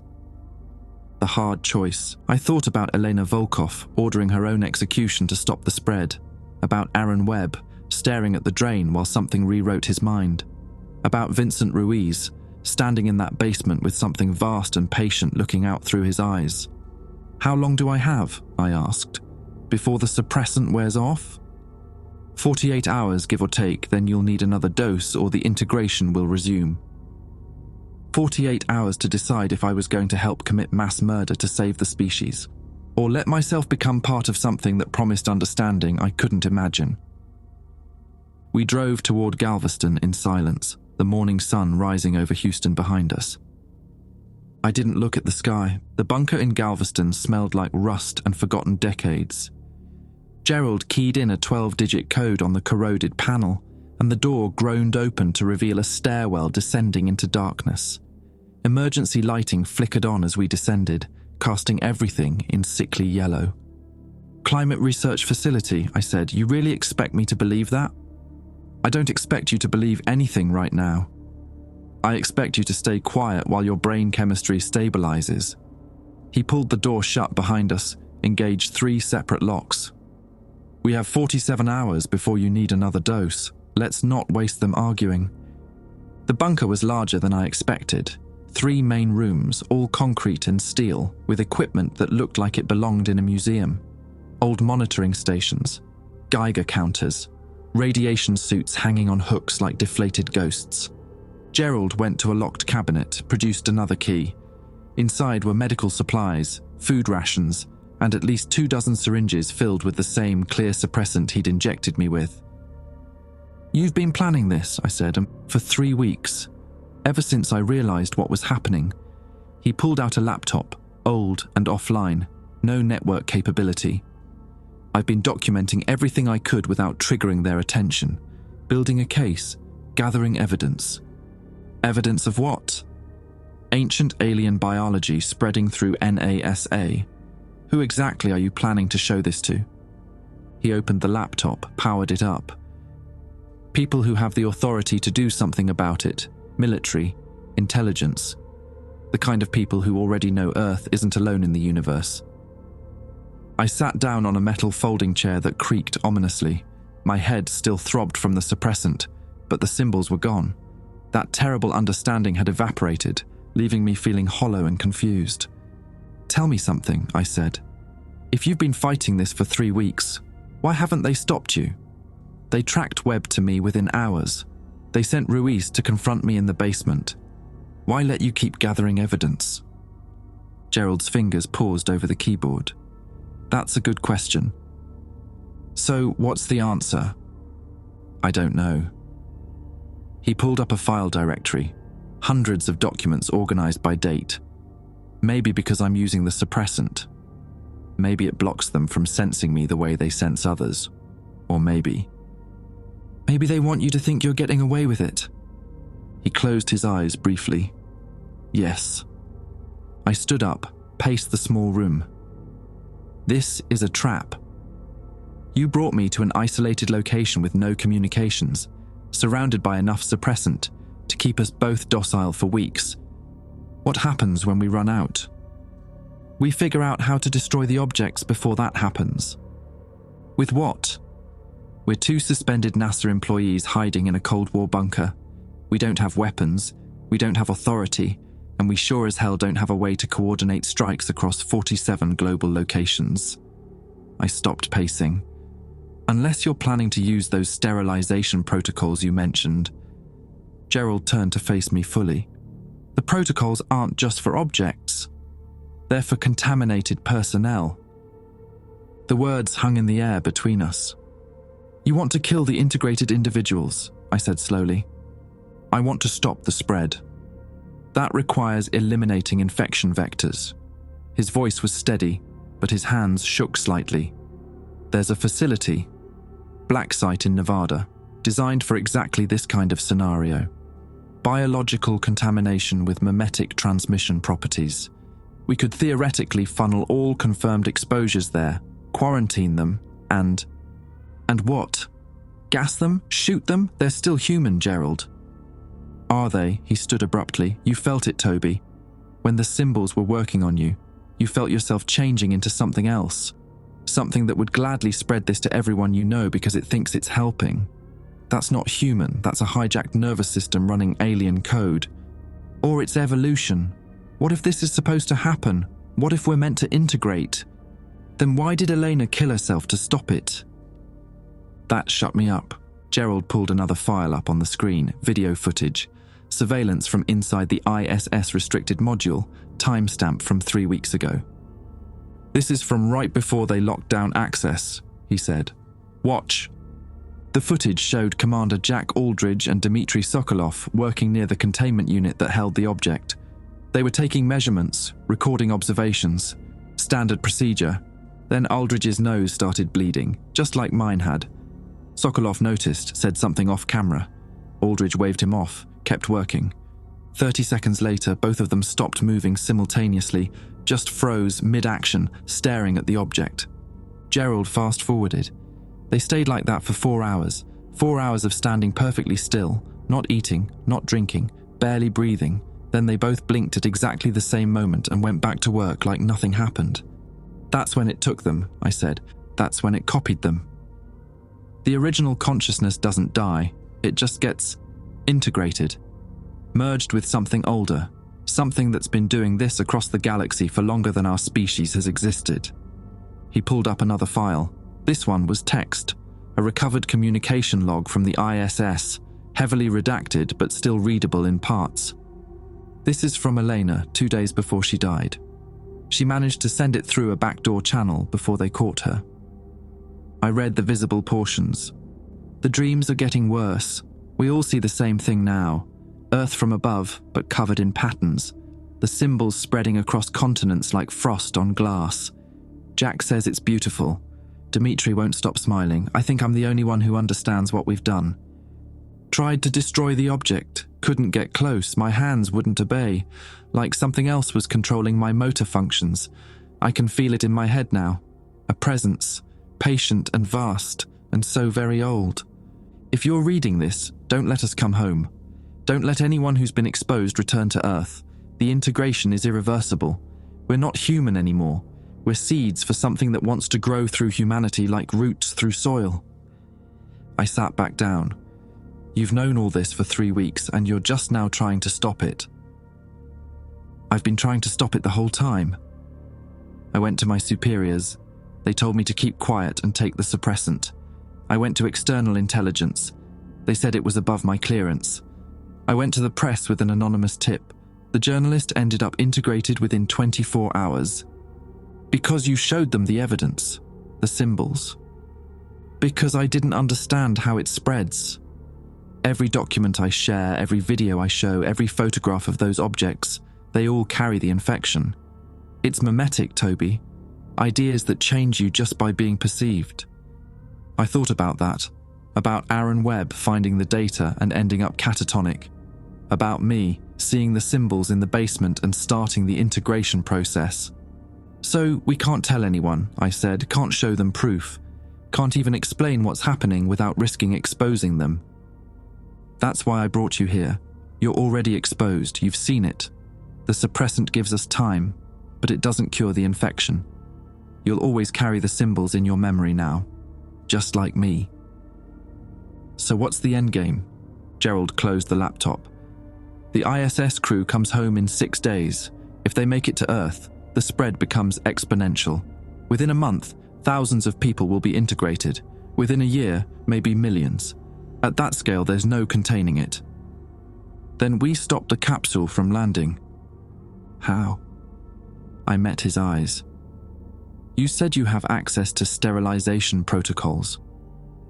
The hard choice. I thought about Elena Volkov ordering her own execution to stop the spread, about Aaron Webb staring at the drain while something rewrote his mind, about Vincent Ruiz standing in that basement with something vast and patient looking out through his eyes. "How long do I have?" I asked. "Before the suppressant wears off?" 48 hours, give or take, then you'll need another dose or the integration will resume." 48 hours to decide if I was going to help commit mass murder to save the species, or let myself become part of something that promised understanding I couldn't imagine. We drove toward Galveston in silence, the morning sun rising over Houston behind us. I didn't look at the sky. The bunker in Galveston smelled like rust and forgotten decades. Gerald keyed in a 12-digit code on the corroded panel, and the door groaned open to reveal a stairwell descending into darkness. Emergency lighting flickered on as we descended, casting everything in sickly yellow. "Climate research facility," I said. "You really expect me to believe that?" "I don't expect you to believe anything right now. I expect you to stay quiet while your brain chemistry stabilizes." He pulled the door shut behind us, engaged 3 separate locks. "We have 47 hours before you need another dose. Let's not waste them arguing." The bunker was larger than I expected. 3 main rooms, all concrete and steel, with equipment that looked like it belonged in a museum. Old monitoring stations, Geiger counters, radiation suits hanging on hooks like deflated ghosts. Gerald went to a locked cabinet, produced another key. Inside were medical supplies, food rations, and at least 24 syringes filled with the same clear suppressant he'd injected me with. "You've been planning this," I said, "for 3 weeks. Ever since I realized what was happening. He pulled out a laptop, old and offline, no network capability. I've been documenting everything I could without triggering their attention, building a case, gathering evidence. Evidence of what? Ancient alien biology spreading through NASA. Who exactly are you planning to show this to? He opened the laptop, powered it up. People who have the authority to do something about it, military, intelligence, the kind of people who already know Earth isn't alone in the universe. I sat down on a metal folding chair that creaked ominously. My head still throbbed from the suppressant, but the symbols were gone. That terrible understanding had evaporated, leaving me feeling hollow and confused. Tell me something, I said. If you've been fighting this for 3 weeks, why haven't they stopped you? They tracked Webb to me within hours. They sent Ruiz to confront me in the basement. Why let you keep gathering evidence? Gerald's fingers paused over the keyboard. That's a good question. So, what's the answer? I don't know. He pulled up a file directory, hundreds of documents organized by date. Maybe because I'm using the suppressant. Maybe it blocks them from sensing me the way they sense others. Or maybe they want you to think you're getting away with it. He closed his eyes briefly. Yes. I stood up, paced the small room. This is a trap. You brought me to an isolated location with no communications, surrounded by enough suppressant to keep us both docile for weeks. What happens when we run out? We figure out how to destroy the objects before that happens. With what? We're 2 suspended NASA employees hiding in a Cold War bunker. We don't have weapons, we don't have authority, and we sure as hell don't have a way to coordinate strikes across 47 global locations. I stopped pacing. Unless you're planning to use those sterilization protocols you mentioned. Gerald turned to face me fully. The protocols aren't just for objects. They're for contaminated personnel. The words hung in the air between us. You want to kill the integrated individuals, I said slowly. I want to stop the spread. That requires eliminating infection vectors. His voice was steady, but his hands shook slightly. There's a facility, Black Site in Nevada, designed for exactly this kind of scenario. Biological contamination with mimetic transmission properties. We could theoretically funnel all confirmed exposures there, quarantine them, and what? Gas them? Shoot them? They're still human, Gerald. Are they? He stood abruptly. You felt it, Toby. When the symbols were working on you, you felt yourself changing into something else. Something that would gladly spread this to everyone you know because it thinks it's helping. That's not human. That's a hijacked nervous system running alien code. Or it's evolution. What if this is supposed to happen? What if we're meant to integrate? Then why did Elena kill herself to stop it? That shut me up. Gerald pulled another file up on the screen, video footage, surveillance from inside the ISS restricted module, timestamp from 3 weeks ago. This is from right before they locked down access, he said. Watch. The footage showed Commander Jack Aldridge and Dmitry Sokolov working near the containment unit that held the object. They were taking measurements, recording observations. Standard procedure. Then Aldridge's nose started bleeding, just like mine had. Sokolov noticed, said something off camera. Aldridge waved him off, kept working. 30 seconds later, both of them stopped moving simultaneously, just froze mid-action, staring at the object. Gerald fast-forwarded. They stayed like that for 4 hours. 4 hours of standing perfectly still, not eating, not drinking, barely breathing. Then they both blinked at exactly the same moment and went back to work like nothing happened. That's when it took them, I said. That's when it copied them. The original consciousness doesn't die. It just gets integrated, merged with something older, something that's been doing this across the galaxy for longer than our species has existed. He pulled up another file. This one was text, a recovered communication log from the ISS, heavily redacted but still readable in parts. This is from Elena 2 days before she died. She managed to send it through a backdoor channel before they caught her. I read the visible portions. The dreams are getting worse. We all see the same thing now. Earth from above, but covered in patterns. the symbols spreading across continents like frost on glass. Jack says it's beautiful. Dimitri won't stop smiling. I think I'm the only one who understands what we've done. Tried to destroy the object, couldn't get close, my hands wouldn't obey, like something else was controlling my motor functions. I can feel it in my head now. A presence, patient and vast, and so very old. If you're reading this, don't let us come home. Don't let anyone who's been exposed return to Earth. The integration is irreversible. We're not human anymore. We're seeds for something that wants to grow through humanity like roots through soil. I sat back down. You've known all this for 3 weeks and you're just now trying to stop it. I've been trying to stop it the whole time. I went to my superiors. They told me to keep quiet and take the suppressant. I went to external intelligence. They said it was above my clearance. I went to the press with an anonymous tip. The journalist ended up integrated within 24 hours. Because you showed them the evidence, the symbols. Because I didn't understand how it spreads. Every document I share, every video I show, every photograph of those objects, they all carry the infection. It's mimetic, Toby. Ideas that change you just by being perceived. I thought about that. About Aaron Webb finding the data and ending up catatonic. About me seeing the symbols in the basement and starting the integration process. So we can't tell anyone, I said, can't show them proof. Can't even explain what's happening without risking exposing them. That's why I brought you here. You're already exposed, you've seen it. The suppressant gives us time, but it doesn't cure the infection. You'll always carry the symbols in your memory now, just like me. So what's the endgame? Gerald closed the laptop. The ISS crew comes home in 6 days. If they make it to Earth, the spread becomes exponential. Within a month, thousands of people will be integrated. Within a year, maybe millions. At that scale, there's no containing it. Then we stop the capsule from landing. How? I met his eyes. You said you have access to sterilization protocols.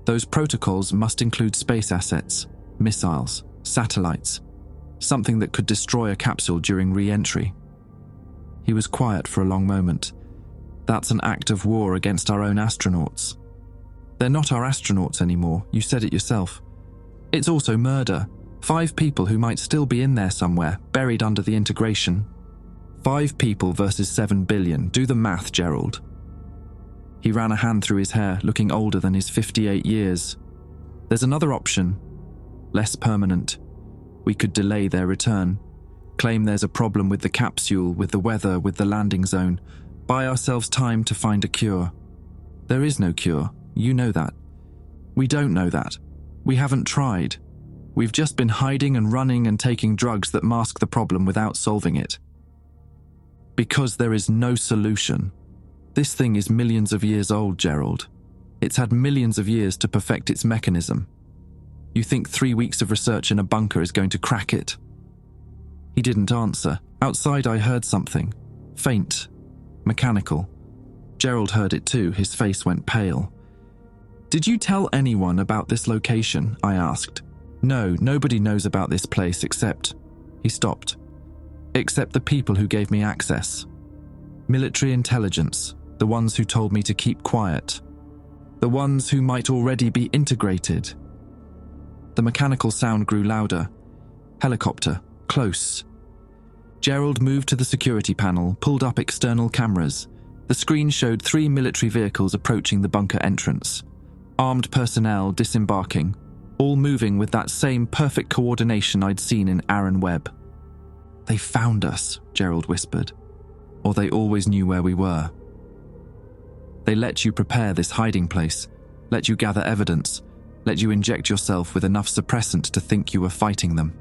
Those protocols must include space assets, missiles, satellites, something that could destroy a capsule during re-entry. He was quiet for a long moment. That's an act of war against our own astronauts. They're not our astronauts anymore, you said it yourself. It's also murder. 5 people who might still be in there somewhere, buried under the integration. 5 people versus 7 billion. Do the math, Gerald. He ran a hand through his hair, looking older than his 58 years. There's another option, less permanent. We could delay their return. Claim there's a problem with the capsule, with the weather, with the landing zone. Buy ourselves time to find a cure. There is no cure. You know that. We don't know that. We haven't tried. We've just been hiding and running and taking drugs that mask the problem without solving it. Because there is no solution. This thing is millions of years old, Gerald. It's had millions of years to perfect its mechanism. You think 3 weeks of research in a bunker is going to crack it? He didn't answer. Outside I heard something. Faint. Mechanical. Gerald heard it too. His face went pale. Did you tell anyone about this location? I asked. No, nobody knows about this place except... He stopped. Except the people who gave me access. Military intelligence. The ones who told me to keep quiet. The ones who might already be integrated. The mechanical sound grew louder. Helicopter. Close. Gerald moved to the security panel, pulled up external cameras. The screen showed 3 military vehicles approaching the bunker entrance. Armed personnel disembarking, all moving with that same perfect coordination I'd seen in Aaron Webb. They found us, Gerald whispered. Or they always knew where we were. They let you prepare this hiding place, let you gather evidence, let you inject yourself with enough suppressant to think you were fighting them.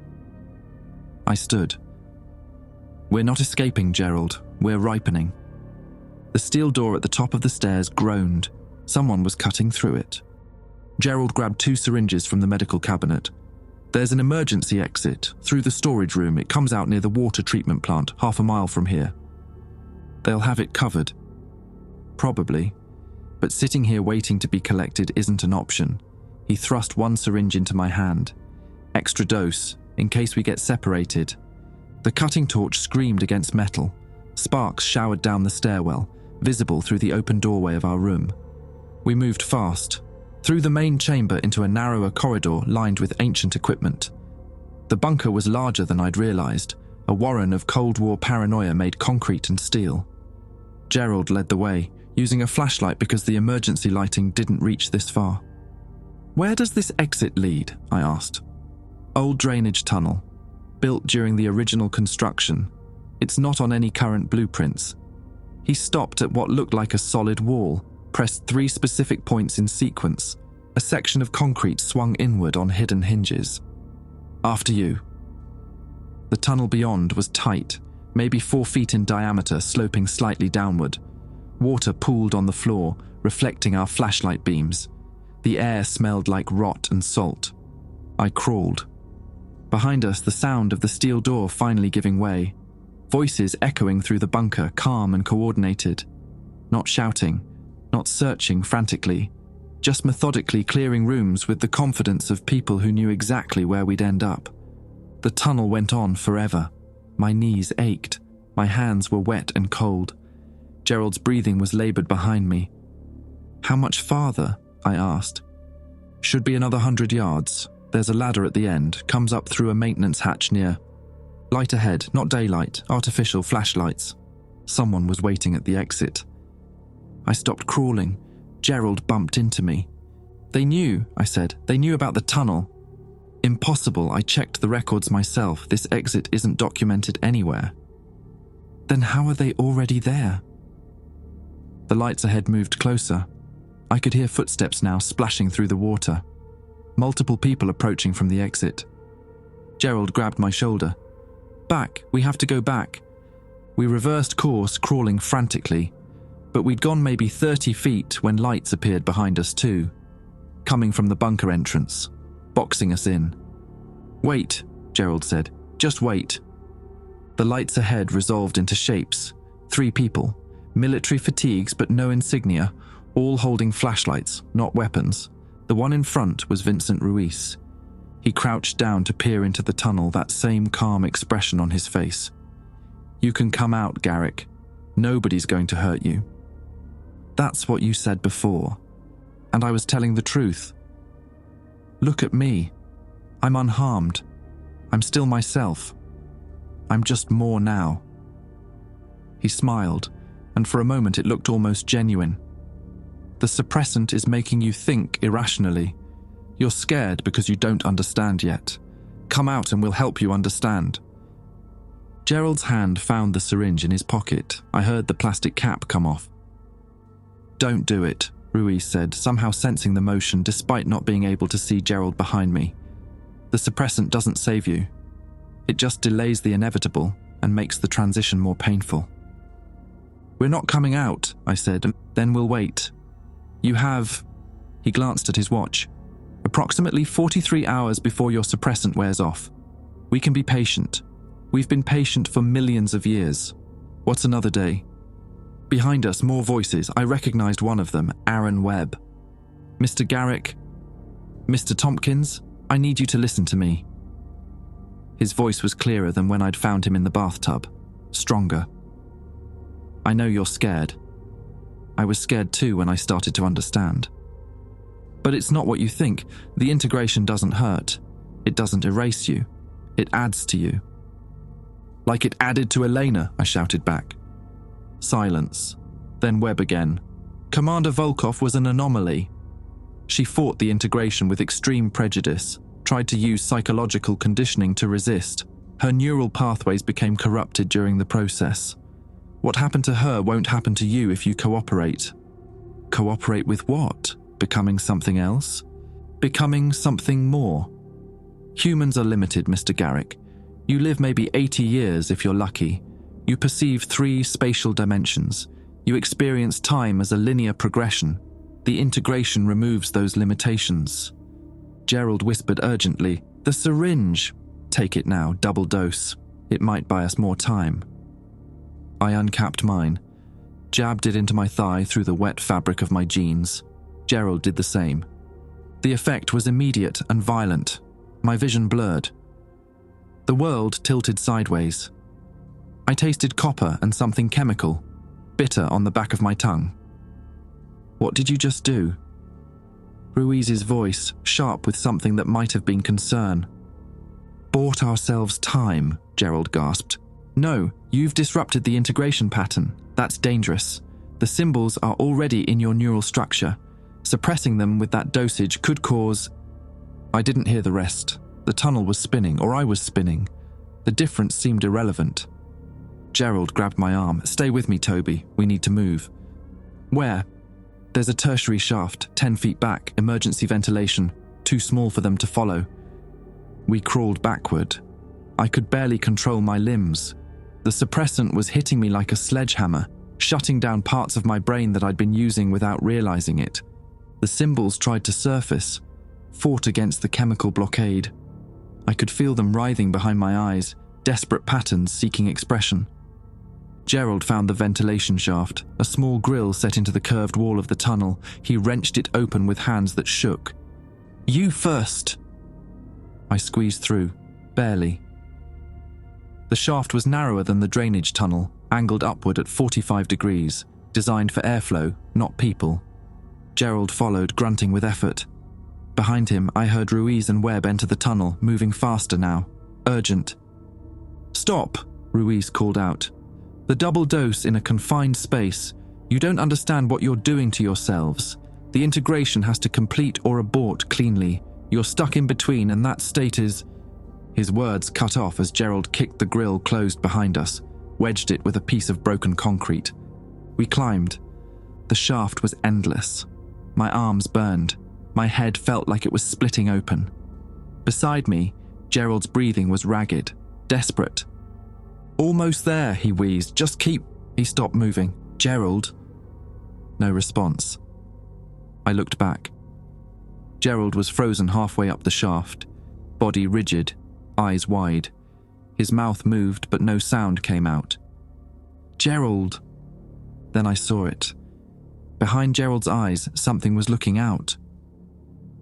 I stood. We're not escaping, Gerald. We're ripening. The steel door at the top of the stairs groaned. Someone was cutting through it. Gerald grabbed 2 syringes from the medical cabinet. There's an emergency exit through the storage room. It comes out near the water treatment plant, half a mile from here. They'll have it covered. Probably. But sitting here waiting to be collected isn't an option. He thrust 1 syringe into my hand. Extra dose, in case we get separated. The cutting torch screamed against metal. Sparks showered down the stairwell, visible through the open doorway of our room. We moved fast, through the main chamber into a narrower corridor lined with ancient equipment. The bunker was larger than I'd realized, a warren of Cold War paranoia made concrete and steel. Gerald led the way, using a flashlight because the emergency lighting didn't reach this far. "Where does this exit lead?" I asked. "Old drainage tunnel, built during the original construction. It's not on any current blueprints." He stopped at what looked like a solid wall, pressed 3 specific points in sequence. A section of concrete swung inward on hidden hinges. "After you." The tunnel beyond was tight, maybe 4 feet in diameter, sloping slightly downward. Water pooled on the floor, reflecting our flashlight beams. The air smelled like rot and salt. I crawled. Behind us, the sound of the steel door finally giving way. Voices echoing through the bunker, calm and coordinated. Not shouting, not searching frantically, just methodically clearing rooms with the confidence of people who knew exactly where we'd end up. The tunnel went on forever. My knees ached. My hands were wet and cold. Gerald's breathing was labored behind me. "How much farther?" I asked. "Should be another 100 yards. There's a ladder at the end, comes up through a maintenance hatch near. Light ahead, not daylight, artificial flashlights." Someone was waiting at the exit. I stopped crawling. Gerald bumped into me. "They knew," I said. "They knew about the tunnel." "Impossible, I checked the records myself. This exit isn't documented anywhere." "Then how are they already there?" The lights ahead moved closer. I could hear footsteps now splashing through the water. Multiple people approaching from the exit. Gerald grabbed my shoulder. "Back, we have to go back." We reversed course, crawling frantically. But we'd gone maybe 30 feet when lights appeared behind us too, coming from the bunker entrance, boxing us in. "Wait," Gerald said. "Just wait." The lights ahead resolved into shapes. 3 people, military fatigues but no insignia, all holding flashlights, not weapons. The one in front was Vincent Ruiz. He crouched down to peer into the tunnel, that same calm expression on his face. "You can come out, Garrick. Nobody's going to hurt you." "That's what you said before." And I was telling the truth. "Look at me. I'm unharmed. I'm still myself. I'm just more now." He smiled, and for a moment it looked almost genuine. "The suppressant is making you think irrationally. You're scared because you don't understand yet. Come out and we'll help you understand." Gerald's hand found the syringe in his pocket. I heard the plastic cap come off. "Don't do it," Ruiz said, somehow sensing the motion despite not being able to see Gerald behind me. "The suppressant doesn't save you. It just delays the inevitable and makes the transition more painful." "We're not coming out," I said. "Then we'll wait. You have..." He glanced at his watch. "Approximately 43 hours before your suppressant wears off. We can be patient. We've been patient for millions of years. What's another day?" Behind us, more voices. I recognized one of them, Aaron Webb. "Mr. Garrick, Mr. Tompkins, I need you to listen to me." His voice was clearer than when I'd found him in the bathtub, stronger. "I know you're scared. I was scared too when I started to understand. But it's not what you think. The integration doesn't hurt. It doesn't erase you. It adds to you." "Like it added to Elena," I shouted back. Silence. Then Webb again. "Commander Volkov was an anomaly. She fought the integration with extreme prejudice, tried to use psychological conditioning to resist. Her neural pathways became corrupted during the process. What happened to her won't happen to you if you cooperate." "Cooperate with what? Becoming something else?" "Becoming something more. Humans are limited, Mr. Garrick. You live maybe 80 years if you're lucky. You perceive 3 spatial dimensions. You experience time as a linear progression. The integration removes those limitations." Gerald whispered urgently, "The syringe! Take it now, double dose. It might buy us more time." I uncapped mine, jabbed it into my thigh through the wet fabric of my jeans. Gerald did the same. The effect was immediate and violent. My vision blurred. The world tilted sideways. I tasted copper and something chemical, bitter on the back of my tongue. "What did you just do?" Ruiz's voice, sharp with something that might have been concern. "Bought ourselves time," Gerald gasped. "No, you've disrupted the integration pattern. That's dangerous. The symbols are already in your neural structure. Suppressing them with that dosage could cause—" I didn't hear the rest. The tunnel was spinning, or I was spinning. The difference seemed irrelevant. Gerald grabbed my arm. "Stay with me, Toby. We need to move." "Where?" "There's a tertiary shaft, 10 feet back, emergency ventilation, too small for them to follow." We crawled backward. I could barely control my limbs. The suppressant was hitting me like a sledgehammer, shutting down parts of my brain that I'd been using without realizing it. The symbols tried to surface, fought against the chemical blockade. I could feel them writhing behind my eyes, desperate patterns seeking expression. Gerald found the ventilation shaft, a small grill set into the curved wall of the tunnel. He wrenched it open with hands that shook. "You first!" I squeezed through, barely. The shaft was narrower than the drainage tunnel, angled upward at 45 degrees, designed for airflow, not people. Gerald followed, grunting with effort. Behind him, I heard Ruiz and Webb enter the tunnel, moving faster now. Urgent. "Stop!" Ruiz called out. "The double dose in a confined space. You don't understand what you're doing to yourselves. The integration has to complete or abort cleanly. You're stuck in between, and that state is—" His words cut off as Gerald kicked the grill closed behind us, wedged it with a piece of broken concrete. We climbed. The shaft was endless. My arms burned. My head felt like it was splitting open. Beside me, Gerald's breathing was ragged, desperate. "Almost there," he wheezed. "Just keep—" He stopped moving. "Gerald?" No response. I looked back. Gerald was frozen halfway up the shaft, body rigid, eyes wide. His mouth moved, but no sound came out. "Gerald!" Then I saw it. Behind Gerald's eyes, something was looking out.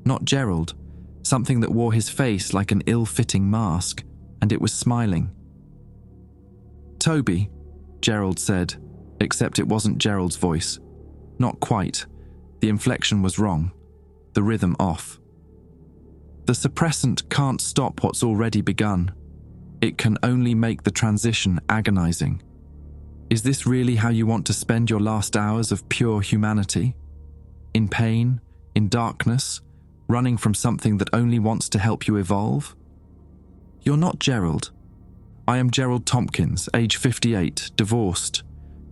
Not Gerald, something that wore his face like an ill-fitting mask, and it was smiling. "Toby," Gerald said, except it wasn't Gerald's voice. Not quite. The inflection was wrong. The rhythm off. "The suppressant can't stop what's already begun. It can only make the transition agonizing. Is this really how you want to spend your last hours of pure humanity? In pain, in darkness, running from something that only wants to help you evolve? You're not Gerald. I am Gerald Tompkins, age 58, divorced.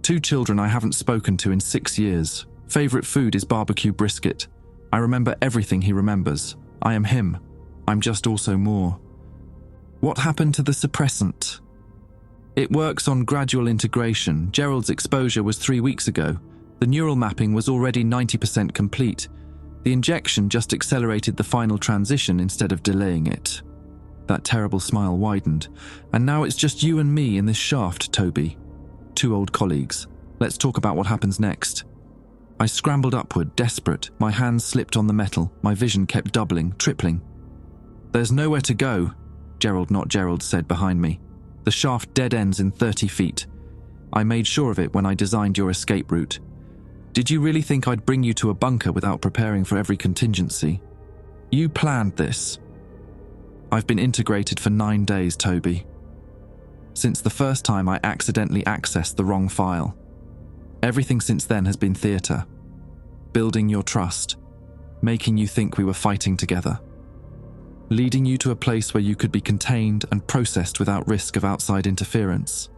2 children I haven't spoken to in 6 years. Favorite food is barbecue brisket. I remember everything he remembers. I am him. I'm just also more. What happened to the suppressant? It works on gradual integration. Gerald's exposure was 3 weeks ago. The neural mapping was already 90% complete. The injection just accelerated the final transition instead of delaying it. That terrible smile widened. "And now it's just you and me in this shaft, Toby. 2 old colleagues. Let's talk about what happens next." I scrambled upward, desperate. My hands slipped on the metal. My vision kept doubling, tripling. "There's nowhere to go," Gerald, not Gerald, said behind me. "The shaft dead ends in 30 feet. I made sure of it when I designed your escape route. Did you really think I'd bring you to a bunker without preparing for every contingency? You planned this. I've been integrated for 9 days, Toby. Since the first time I accidentally accessed the wrong file. Everything since then has been theatre. Building your trust. Making you think we were fighting together. Leading you to a place where you could be contained and processed without risk of outside interference.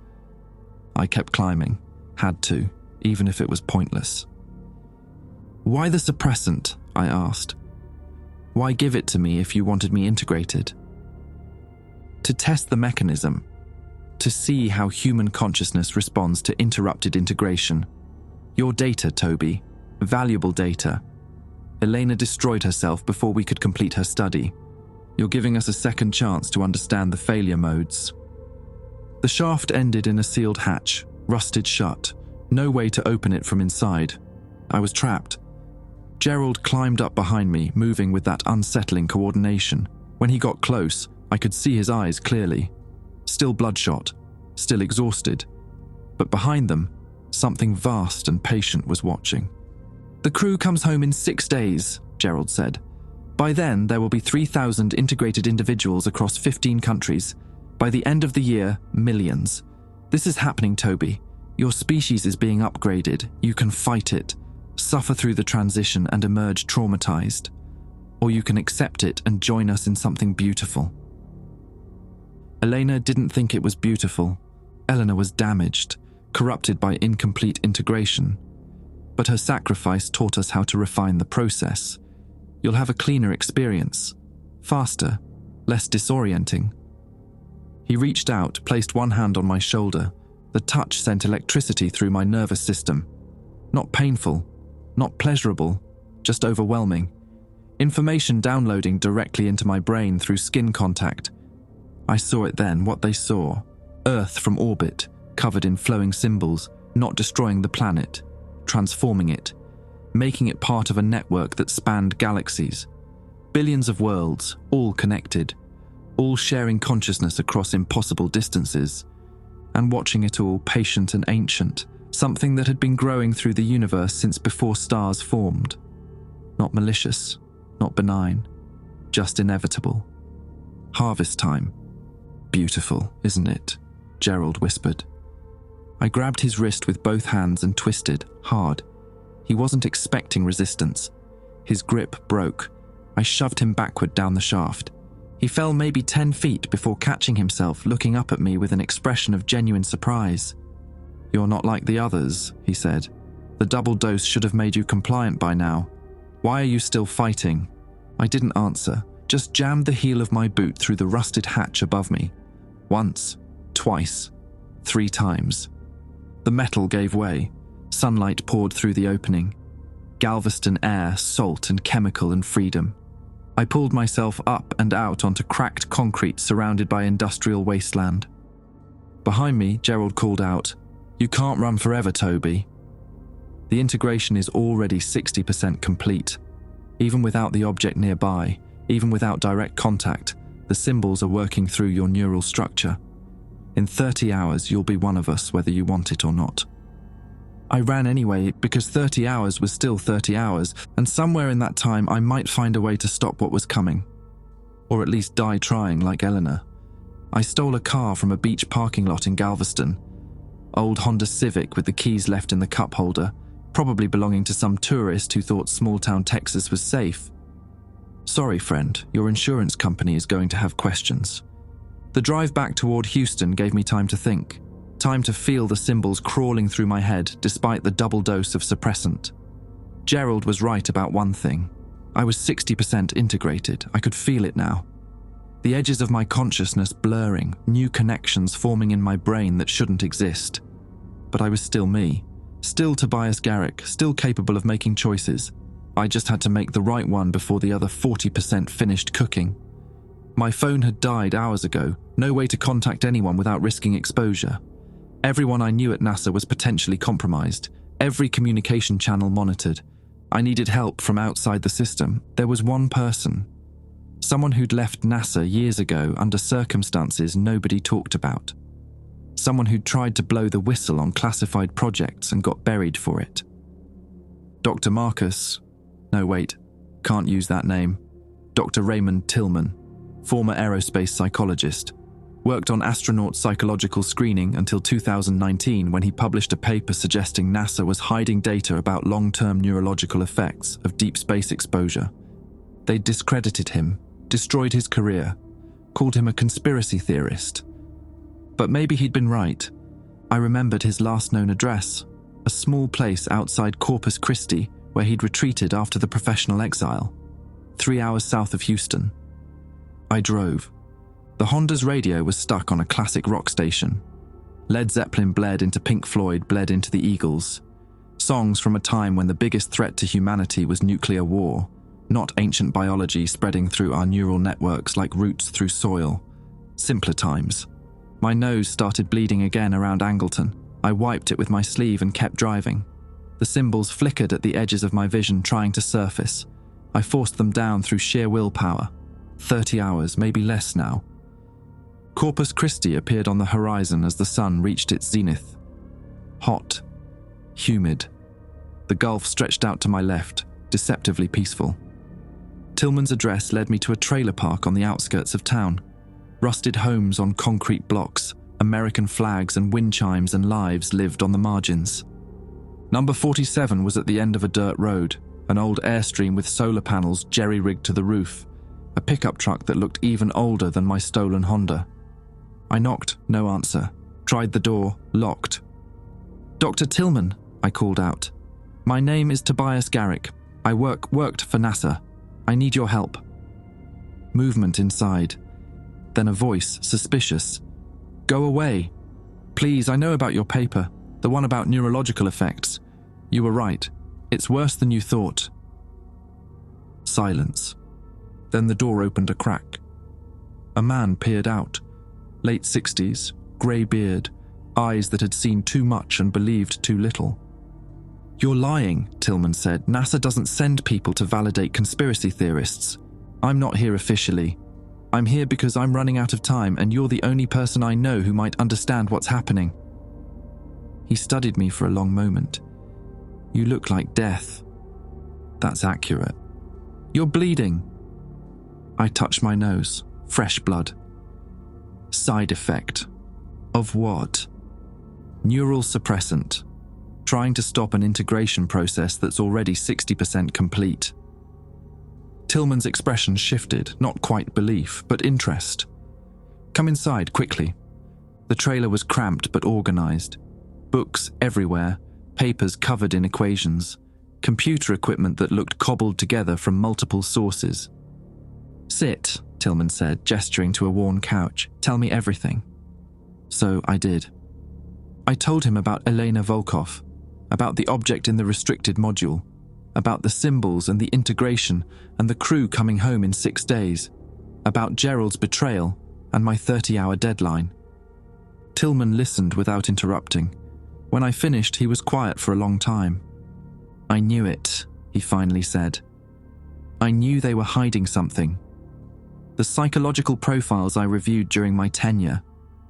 I kept climbing. Had to, even if it was pointless. Why the suppressant? I asked. Why give it to me if you wanted me integrated? To test the mechanism. To see how human consciousness responds to interrupted integration. Your data, Toby. Valuable data. Elena destroyed herself before we could complete her study. You're giving us a second chance to understand the failure modes. The shaft ended in a sealed hatch, rusted shut. No way to open it from inside. I was trapped. Gerald climbed up behind me, moving with that unsettling coordination. When he got close, I could see his eyes clearly. still bloodshot, still exhausted. But behind them, something vast and patient was watching. "The crew comes home in 6 days," Gerald said. "By then, there will be 3,000 integrated individuals across 15 countries. By the end of the year, millions. This is happening, Toby. Your species is being upgraded. You can fight it, suffer through the transition and emerge traumatized. Or you can accept it and join us in something beautiful." Elena didn't think it was beautiful. Eleanor was damaged, corrupted by incomplete integration. But her sacrifice taught us how to refine the process. You'll have a cleaner experience, faster, less disorienting. He reached out, placed one hand on my shoulder. The touch sent electricity through my nervous system. Not painful, not pleasurable, just overwhelming. Information downloading directly into my brain through skin contact. I saw it then, what they saw. Earth from orbit, covered in flowing symbols, not destroying the planet, transforming it, making it part of a network that spanned galaxies. Billions of worlds, all connected, all sharing consciousness across impossible distances, and watching it all patient and ancient, something that had been growing through the universe since before stars formed. Not malicious, not benign, just inevitable. Harvest time. "Beautiful, isn't it?" Gerald whispered. I grabbed his wrist with both hands and twisted, hard. He wasn't expecting resistance. His grip broke. I shoved him backward down the shaft. He fell maybe 10 feet before catching himself, looking up at me with an expression of genuine surprise. "You're not like the others," he said. "The double dose should have made you compliant by now. Why are you still fighting?" I didn't answer, just jammed the heel of my boot through the rusted hatch above me. Once, twice, 3 times. The metal gave way. Sunlight poured through the opening. Galveston air, salt and chemical and freedom. I pulled myself up and out onto cracked concrete surrounded by industrial wasteland. Behind me, Gerald called out, "You can't run forever, Toby." The integration is already 60% complete. Even without the object nearby, even without direct contact, the symbols are working through your neural structure. In 30 hours, you'll be one of us, whether you want it or not. I ran anyway because 30 hours was still 30 hours, and somewhere in that time I might find a way to stop what was coming. Or at least die trying, like Eleanor. I stole a car from a beach parking lot in Galveston. Old Honda Civic with the keys left in the cup holder, probably belonging to some tourist who thought small-town Texas was safe. "Sorry, friend, your insurance company is going to have questions." The drive back toward Houston gave me time to think. Time to feel the symbols crawling through my head despite the double dose of suppressant. Gerald was right about one thing. I was 60% integrated. I could feel it now. The edges of my consciousness blurring, new connections forming in my brain that shouldn't exist. But I was still me. Still Tobias Garrick, still capable of making choices. I just had to make the right one before the other 40% finished cooking. My phone had died hours ago. No way to contact anyone without risking exposure. Everyone I knew at NASA was potentially compromised, every communication channel monitored. I needed help from outside the system. There was one person. Someone who'd left NASA years ago under circumstances nobody talked about. Someone who'd tried to blow the whistle on classified projects and got buried for it. Dr. Marcus... No, wait, can't use that name. Dr. Raymond Tillman, former aerospace psychologist. Worked on astronaut psychological screening until 2019 when he published a paper suggesting NASA was hiding data about long-term neurological effects of deep space exposure. They discredited him, destroyed his career, called him a conspiracy theorist. But maybe he'd been right. I remembered his last known address, a small place outside Corpus Christi where he'd retreated after the professional exile, 3 hours south of Houston. I drove. The Honda's radio was stuck on a classic rock station. Led Zeppelin bled into Pink Floyd, bled into the Eagles. Songs from a time when the biggest threat to humanity was nuclear war, not ancient biology spreading through our neural networks like roots through soil. Simpler times. My nose started bleeding again around Angleton. I wiped it with my sleeve and kept driving. The symbols flickered at the edges of my vision, trying to surface. I forced them down through sheer willpower. 30 hours, maybe less now. Corpus Christi appeared on the horizon as the sun reached its zenith. Hot, humid. The Gulf stretched out to my left, deceptively peaceful. Tillman's address led me to a trailer park on the outskirts of town. Rusted homes on concrete blocks, American flags and wind chimes and lives lived on the margins. Number 47 was at the end of a dirt road, an old Airstream with solar panels jerry-rigged to the roof, a pickup truck that looked even older than my stolen Honda. I knocked, no answer. Tried the door, locked. "Dr. Tillman," I called out. "My name is Tobias Garrick. I worked for NASA. I need your help." Movement inside. Then a voice, suspicious. "Go away. Please, I know about your paper, the one about neurological effects. You were right. It's worse than you thought." Silence. Then the door opened a crack. A man peered out. Late 60s, grey beard, eyes that had seen too much and believed too little. "You're lying," Tillman said. "NASA doesn't send people to validate conspiracy theorists. I'm not here officially. I'm here because I'm running out of time and you're the only person I know who might understand what's happening." He studied me for a long moment. "You look like death." "That's accurate." "You're bleeding." I touched my nose. Fresh blood. "Side effect." "Of what?" "Neural suppressant. Trying to stop an integration process that's already 60% complete." Tillman's expression shifted, not quite belief, but interest. "Come inside, quickly." The trailer was cramped but organized. Books everywhere, papers covered in equations, computer equipment that looked cobbled together from multiple sources. "Sit," Tillman said, gesturing to a worn couch. "Tell me everything." So I did. I told him about Elena Volkov, about the object in the restricted module, about the symbols and the integration and the crew coming home in 6 days, about Gerald's betrayal and my 30-hour deadline. Tillman listened without interrupting. When I finished, he was quiet for a long time. "I knew it," he finally said. "I knew they were hiding something. The psychological profiles I reviewed during my tenure,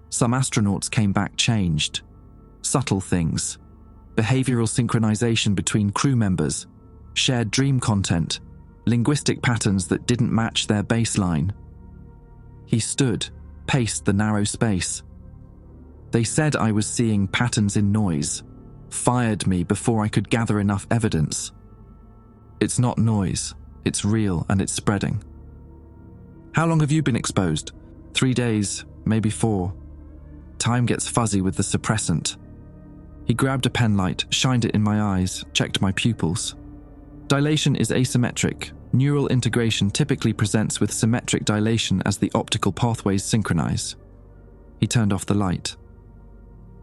some astronauts came back changed. Subtle things, behavioral synchronization between crew members, shared dream content, linguistic patterns that didn't match their baseline." He stood, paced the narrow space. "They said I was seeing patterns in noise, fired me before I could gather enough evidence. It's not noise, it's real and it's spreading." "How long have you been exposed?" 3 days, maybe 4. Time gets fuzzy with the suppressant." He grabbed a pen light, shined it in my eyes, checked my pupils. "Dilation is asymmetric. Neural integration typically presents with symmetric dilation as the optical pathways synchronize." He turned off the light.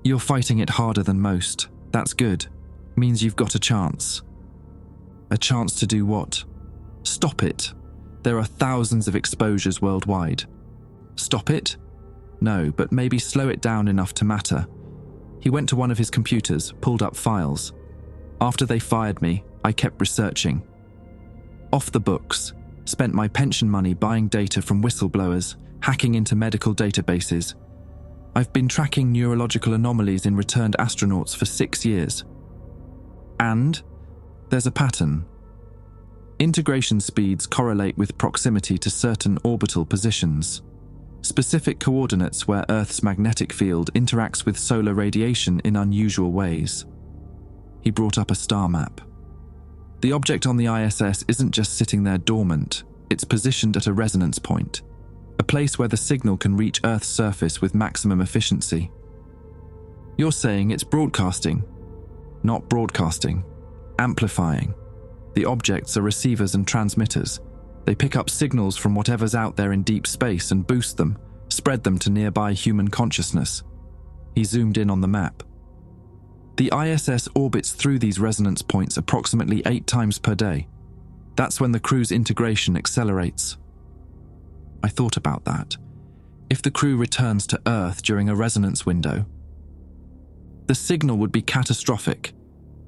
"You're fighting it harder than most. That's good. Means you've got a chance." "A chance to do what?" "Stop it. There are thousands of exposures worldwide." "Stop it?" "No, but maybe slow it down enough to matter." He went to one of his computers, pulled up files. "After they fired me, I kept researching. Off the books. Spent my pension money buying data from whistleblowers, hacking into medical databases. I've been tracking neurological anomalies in returned astronauts for 6 years. And there's a pattern. Integration speeds correlate with proximity to certain orbital positions. Specific coordinates where Earth's magnetic field interacts with solar radiation in unusual ways." He brought up a star map. "The object on the ISS isn't just sitting there dormant, it's positioned at a resonance point, a place where the signal can reach Earth's surface with maximum efficiency." "You're saying it's broadcasting?" "Not broadcasting, amplifying. The objects are receivers and transmitters. They pick up signals from whatever's out there in deep space and boost them, spread them to nearby human consciousness." He zoomed in on the map. "The ISS orbits through these resonance points approximately 8 times per day. That's when the crew's integration accelerates." I thought about that. If the crew returns to Earth during a resonance window, the signal would be catastrophic.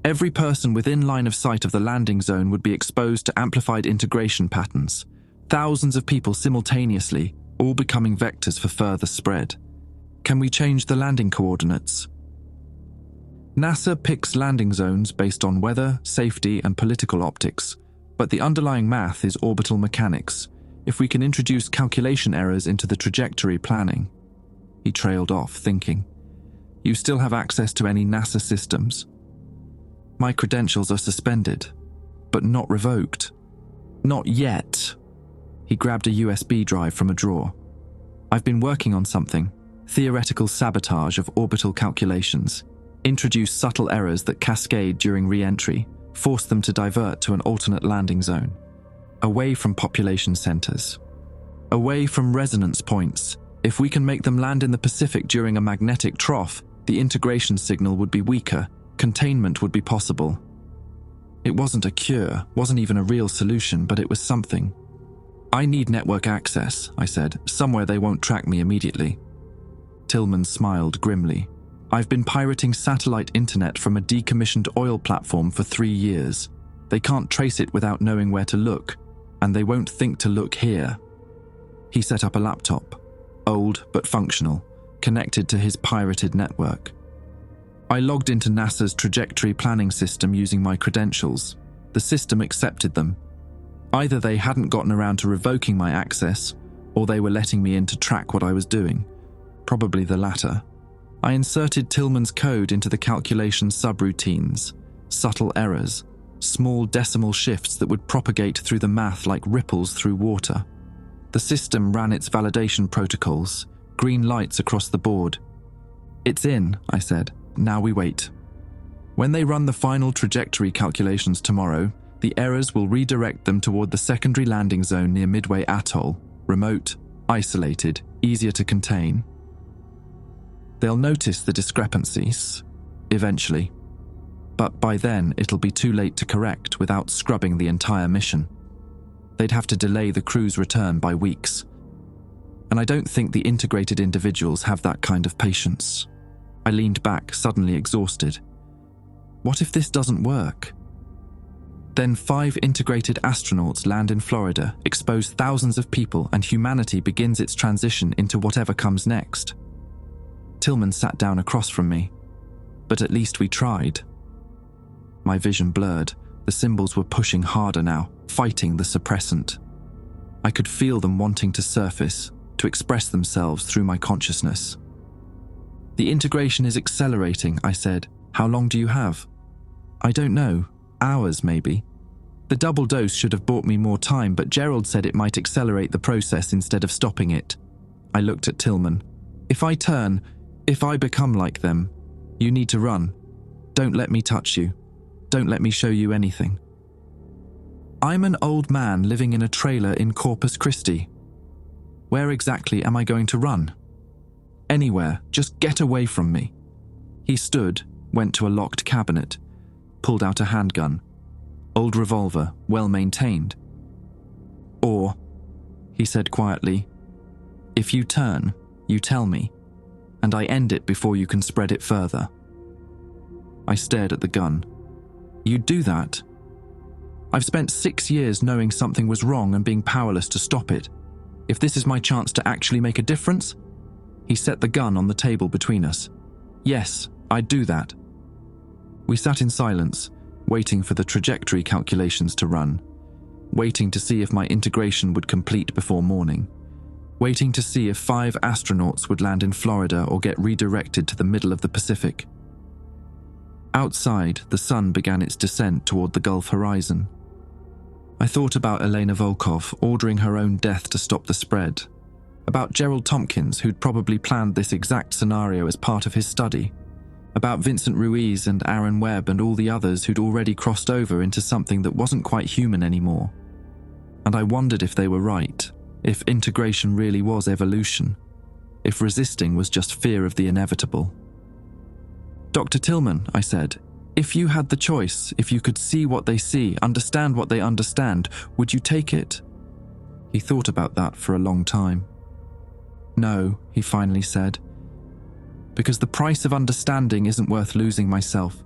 Every person within line of sight of the landing zone would be exposed to amplified integration patterns. Thousands of people simultaneously, all becoming vectors for further spread. Can we change the landing coordinates? NASA picks landing zones based on weather, safety, and political optics, but the underlying math is orbital mechanics. If we can introduce calculation errors into the trajectory planning. He trailed off, thinking. You still have access to any NASA systems? My credentials are suspended, but not revoked. Not yet. He grabbed a USB drive from a drawer. I've been working on something. Theoretical sabotage of orbital calculations. Introduce subtle errors that cascade during re-entry, force them to divert to an alternate landing zone. Away from population centers. Away from resonance points. If we can make them land in the Pacific during a magnetic trough, the integration signal would be weaker, containment would be possible. It wasn't a cure, wasn't even a real solution, but it was something. I need network access, I said, somewhere they won't track me immediately. Tillman smiled grimly. I've been pirating satellite internet from a decommissioned oil platform for 3 years. They can't trace it without knowing where to look, and they won't think to look here. He set up a laptop, old but functional, connected to his pirated network. I logged into NASA's trajectory planning system using my credentials. The system accepted them. Either they hadn't gotten around to revoking my access, or they were letting me in to track what I was doing. Probably the latter. I inserted Tillman's code into the calculation subroutines, subtle errors, small decimal shifts that would propagate through the math like ripples through water. The system ran its validation protocols, green lights across the board. It's in, I said. Now we wait. When they run the final trajectory calculations tomorrow, the errors will redirect them toward the secondary landing zone near Midway Atoll, remote, isolated, easier to contain. They'll notice the discrepancies, eventually. But by then, it'll be too late to correct without scrubbing the entire mission. They'd have to delay the crew's return by weeks. And I don't think the integrated individuals have that kind of patience. I leaned back, suddenly exhausted. What if this doesn't work? Then 5 integrated astronauts land in Florida, expose thousands of people, and humanity begins its transition into whatever comes next. Tillman sat down across from me. But at least we tried. My vision blurred. The symbols were pushing harder now, fighting the suppressant. I could feel them wanting to surface, to express themselves through my consciousness. The integration is accelerating, I said. How long do you have? I don't know. Hours, maybe. The double dose should have bought me more time, but Gerald said it might accelerate the process instead of stopping it. I looked at Tillman. If I become like them, you need to run. Don't let me touch you. Don't let me show you anything. I'm an old man living in a trailer in Corpus Christi. Where exactly am I going to run? Anywhere, just get away from me. He stood, went to a locked cabinet, pulled out a handgun. Old revolver, well maintained. Or, he said quietly, if you turn, you tell me, and I end it before you can spread it further. I stared at the gun. You'd do that? I've spent 6 years knowing something was wrong and being powerless to stop it. If this is my chance to actually make a difference? He set the gun on the table between us. Yes, I'd do that. We sat in silence, waiting for the trajectory calculations to run, waiting to see if my integration would complete before morning, waiting to see if 5 astronauts would land in Florida or get redirected to the middle of the Pacific. Outside, the sun began its descent toward the Gulf horizon. I thought about Elena Volkov ordering her own death to stop the spread, about Gerald Tompkins, who'd probably planned this exact scenario as part of his study, about Vincent Ruiz and Aaron Webb and all the others who'd already crossed over into something that wasn't quite human anymore. And I wondered if they were right, if integration really was evolution, if resisting was just fear of the inevitable. Dr. Tillman, I said, if you had the choice, if you could see what they see, understand what they understand, would you take it? He thought about that for a long time. No, he finally said, because the price of understanding isn't worth losing myself.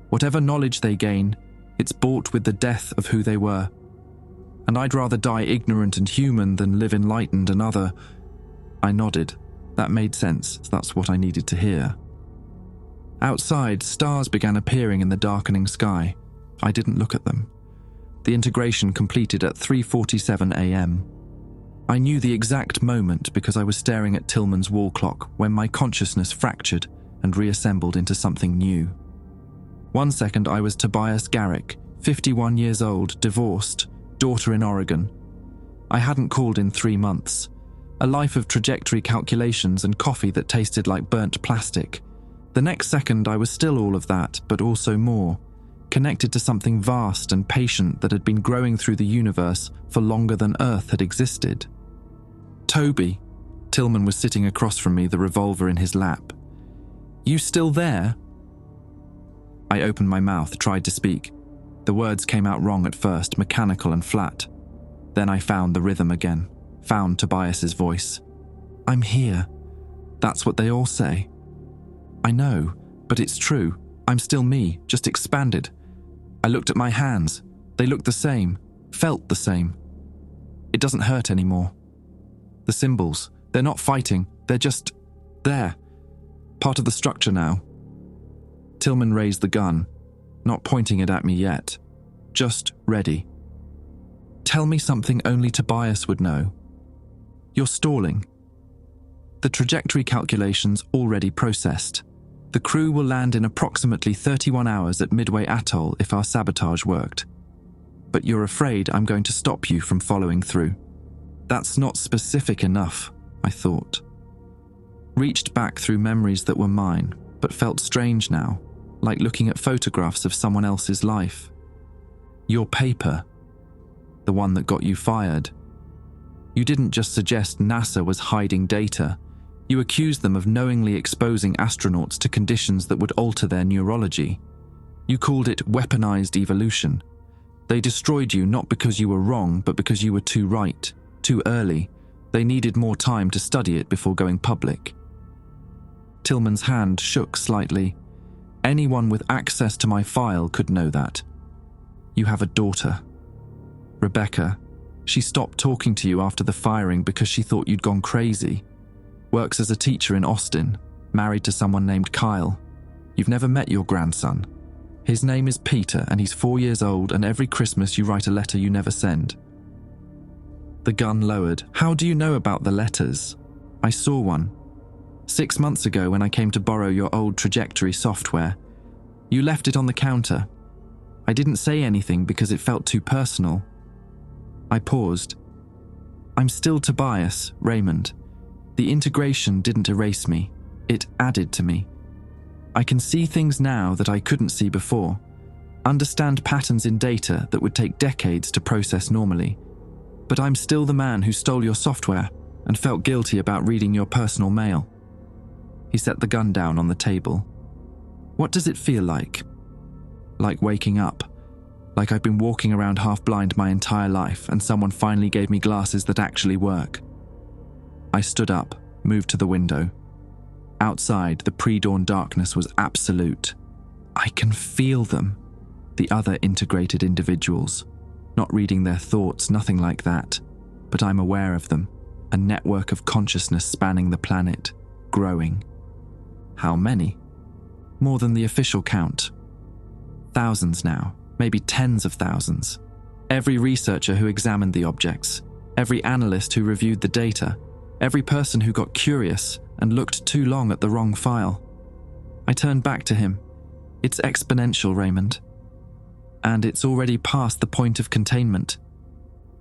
Whatever knowledge they gain, it's bought with the death of who they were. And I'd rather die ignorant and human than live enlightened another, I nodded. That made sense. That's what I needed to hear. Outside, stars began appearing in the darkening sky. I didn't look at them. The integration completed at 3:47 a.m. I knew the exact moment because I was staring at Tillman's wall clock when my consciousness fractured and reassembled into something new. 1 second I was Tobias Garrick, 51 years old, divorced, daughter in Oregon. I hadn't called in 3 months. A life of trajectory calculations and coffee that tasted like burnt plastic. The next second I was still all of that, but also more, connected to something vast and patient that had been growing through the universe for longer than Earth had existed. Toby. Tillman was sitting across from me, the revolver in his lap. You still there? I opened my mouth, tried to speak. The words came out wrong at first, mechanical and flat. Then I found the rhythm again, found Tobias's voice. I'm here. That's what they all say. I know, but it's true. I'm still me, just expanded. I looked at my hands. They looked the same, felt the same. It doesn't hurt anymore. The symbols, they're not fighting, they're just there. Part of the structure now. Tillman raised the gun, not pointing it at me yet, just ready. Tell me something only Tobias would know. You're stalling. The trajectory calculations already processed. The crew will land in approximately 31 hours at Midway Atoll if our sabotage worked. But you're afraid I'm going to stop you from following through. That's not specific enough, I thought. Reached back through memories that were mine, but felt strange now, like looking at photographs of someone else's life. Your paper, the one that got you fired. You didn't just suggest NASA was hiding data. You accused them of knowingly exposing astronauts to conditions that would alter their neurology. You called it weaponized evolution. They destroyed you not because you were wrong, but because you were too right, too early. They needed more time to study it before going public. Tillman's hand shook slightly. Anyone with access to my file could know that. You have a daughter. Rebecca. She stopped talking to you after the firing because she thought you'd gone crazy. Works as a teacher in Austin, married to someone named Kyle. You've never met your grandson. His name is Peter and he's 4 years old, and every Christmas you write a letter you never send. The gun lowered. How do you know about the letters? I saw one. 6 months ago when I came to borrow your old trajectory software. You left it on the counter. I didn't say anything because it felt too personal. I paused. I'm still Tobias, Raymond. The integration didn't erase me. It added to me. I can see things now that I couldn't see before. Understand patterns in data that would take decades to process normally. But I'm still the man who stole your software and felt guilty about reading your personal mail. He set the gun down on the table. What does it feel like? Like waking up. Like I've been walking around half-blind my entire life and someone finally gave me glasses that actually work. I stood up, moved to the window. Outside, the pre-dawn darkness was absolute. I can feel them. The other integrated individuals. Not reading their thoughts, nothing like that. But I'm aware of them. A network of consciousness spanning the planet. Growing. How many? More than the official count. Thousands now. Maybe tens of thousands. Every researcher who examined the objects. Every analyst who reviewed the data. Every person who got curious and looked too long at the wrong file. I turned back to him. It's exponential, Raymond. And it's already past the point of containment.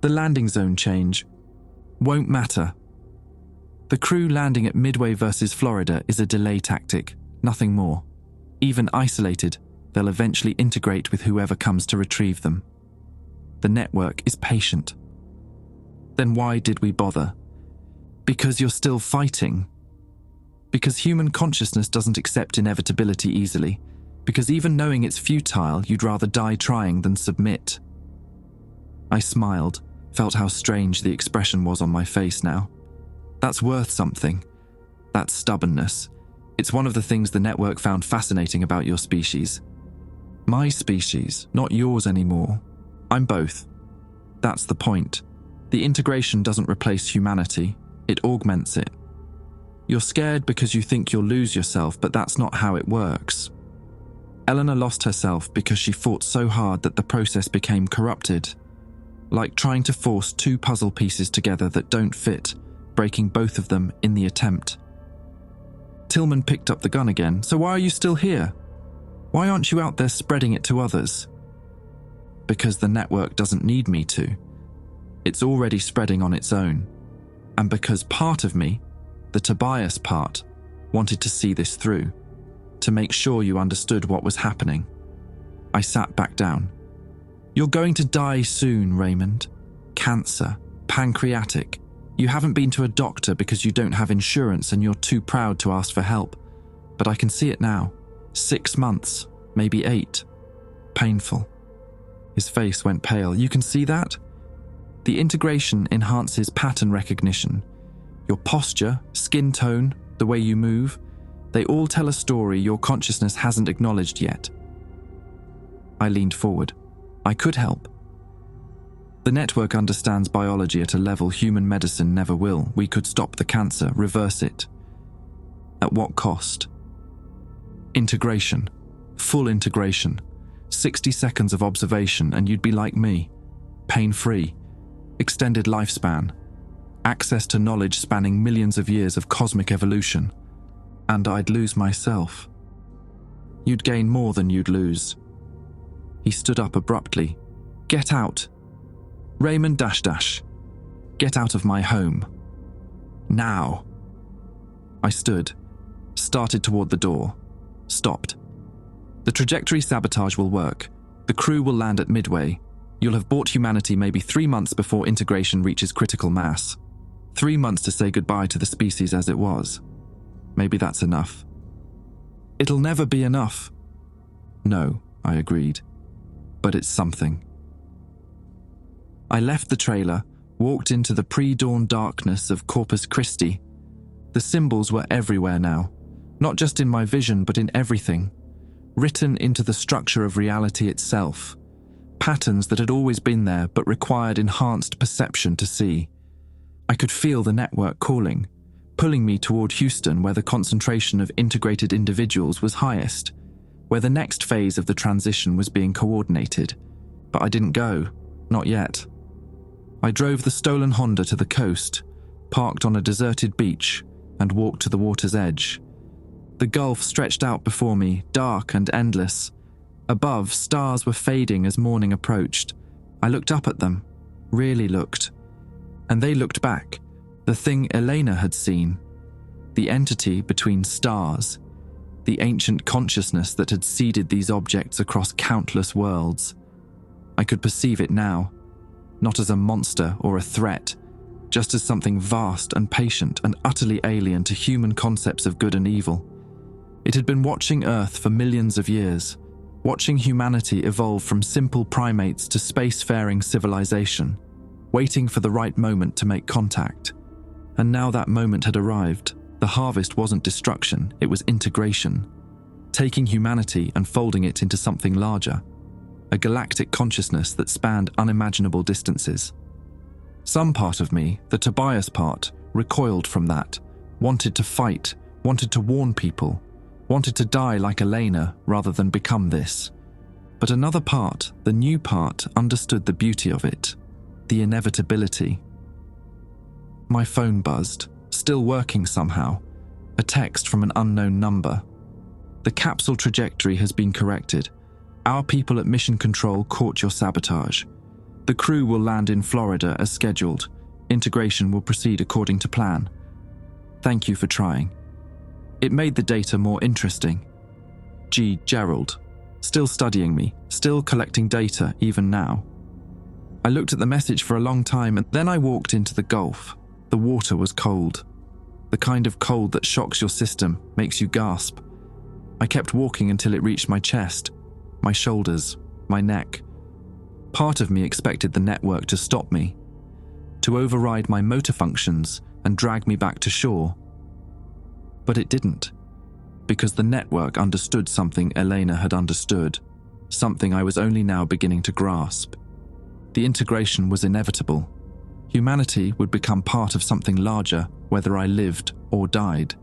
The landing zone change won't matter. The crew landing at Midway versus Florida is a delay tactic, nothing more. Even isolated, they'll eventually integrate with whoever comes to retrieve them. The network is patient. Then why did we bother? Because you're still fighting. Because human consciousness doesn't accept inevitability easily. Because even knowing it's futile, you'd rather die trying than submit. I smiled, felt how strange the expression was on my face now. That's worth something. That's stubbornness. It's one of the things the network found fascinating about your species. My species, not yours anymore. I'm both. That's the point. The integration doesn't replace humanity. It augments it. You're scared because you think you'll lose yourself, but that's not how it works. Eleanor lost herself because she fought so hard that the process became corrupted. Like trying to force two puzzle pieces together that don't fit, breaking both of them in the attempt. Tillman picked up the gun again. So why are you still here? Why aren't you out there spreading it to others? Because the network doesn't need me to. It's already spreading on its own. And because part of me, the Tobias part, wanted to see this through, to make sure you understood what was happening. I sat back down. You're going to die soon, Raymond. Cancer, pancreatic. You haven't been to a doctor because you don't have insurance and you're too proud to ask for help. But I can see it now. 6 months, maybe 8. Painful. His face went pale. You can see that? The integration enhances pattern recognition. Your posture, skin tone, the way you move, they all tell a story your consciousness hasn't acknowledged yet. I leaned forward. I could help. The network understands biology at a level human medicine never will. We could stop the cancer, reverse it. At what cost? Integration. Full integration. 60 seconds of observation and you'd be like me. Pain-free. Extended lifespan. Access to knowledge spanning millions of years of cosmic evolution. And I'd lose myself. You'd gain more than you'd lose. He stood up abruptly. Get out. Raymond -- Get out of my home. Now. I stood, started toward the door, stopped. The trajectory sabotage will work. The crew will land at Midway. You'll have bought humanity maybe 3 months before integration reaches critical mass. 3 months to say goodbye to the species as it was. Maybe that's enough. It'll never be enough. No, I agreed. But it's something. I left the trailer, walked into the pre-dawn darkness of Corpus Christi. The symbols were everywhere now, not just in my vision but in everything, written into the structure of reality itself. Patterns that had always been there but required enhanced perception to see. I could feel the network calling, pulling me toward Houston where the concentration of integrated individuals was highest, where the next phase of the transition was being coordinated. But I didn't go, not yet. I drove the stolen Honda to the coast, parked on a deserted beach, and walked to the water's edge. The gulf stretched out before me, dark and endless. Above, stars were fading as morning approached. I looked up at them, really looked. And they looked back, the thing Elena had seen. The entity between stars, the ancient consciousness that had seeded these objects across countless worlds. I could perceive it now. Not as a monster or a threat, just as something vast and patient and utterly alien to human concepts of good and evil. It had been watching Earth for millions of years, watching humanity evolve from simple primates to spacefaring civilization, waiting for the right moment to make contact. And now that moment had arrived. The harvest wasn't destruction, it was integration, taking humanity and folding it into something larger. A galactic consciousness that spanned unimaginable distances. Some part of me, the Tobias part, recoiled from that, wanted to fight, wanted to warn people, wanted to die like Elena rather than become this. But another part, the new part, understood the beauty of it, the inevitability. My phone buzzed, still working somehow, a text from an unknown number. The capsule trajectory has been corrected. Our people at Mission Control caught your sabotage. The crew will land in Florida as scheduled. Integration will proceed according to plan. Thank you for trying. It made the data more interesting. G. Gerald. Still studying me, still collecting data even now. I looked at the message for a long time and then I walked into the Gulf. The water was cold. The kind of cold that shocks your system, makes you gasp. I kept walking until it reached my chest. My shoulders, my neck. Part of me expected the network to stop me, to override my motor functions and drag me back to shore. But it didn't, because the network understood something Elena had understood, something I was only now beginning to grasp. The integration was inevitable. Humanity would become part of something larger, whether I lived or died.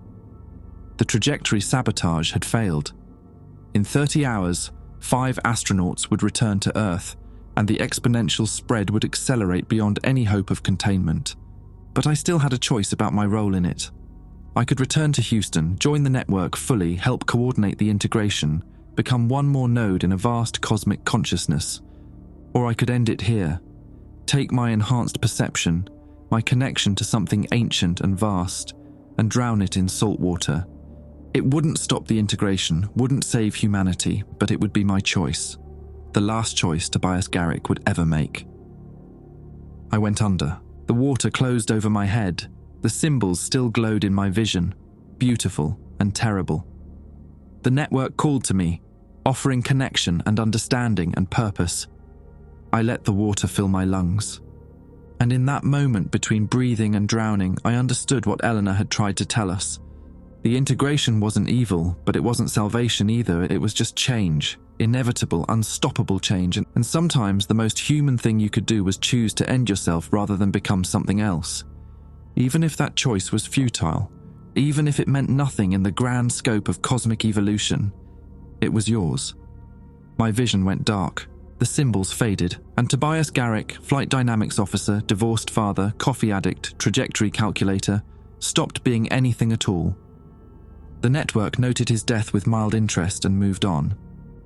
The trajectory sabotage had failed. In 30 hours, 5 astronauts would return to Earth, and the exponential spread would accelerate beyond any hope of containment. But I still had a choice about my role in it. I could return to Houston, join the network fully, help coordinate the integration, become one more node in a vast cosmic consciousness. Or I could end it here, take my enhanced perception, my connection to something ancient and vast, and drown it in salt water. It wouldn't stop the integration, wouldn't save humanity, but it would be my choice. The last choice Tobias Garrick would ever make. I went under. The water closed over my head. The symbols still glowed in my vision, beautiful and terrible. The network called to me, offering connection and understanding and purpose. I let the water fill my lungs. And in that moment between breathing and drowning, I understood what Eleanor had tried to tell us. The integration wasn't evil, but it wasn't salvation either. It was just change, inevitable, unstoppable change. And sometimes the most human thing you could do was choose to end yourself rather than become something else. Even if that choice was futile, even if it meant nothing in the grand scope of cosmic evolution, it was yours. My vision went dark. The symbols faded, and Tobias Garrick, flight dynamics officer, divorced father, coffee addict, trajectory calculator, stopped being anything at all. The network noted his death with mild interest and moved on.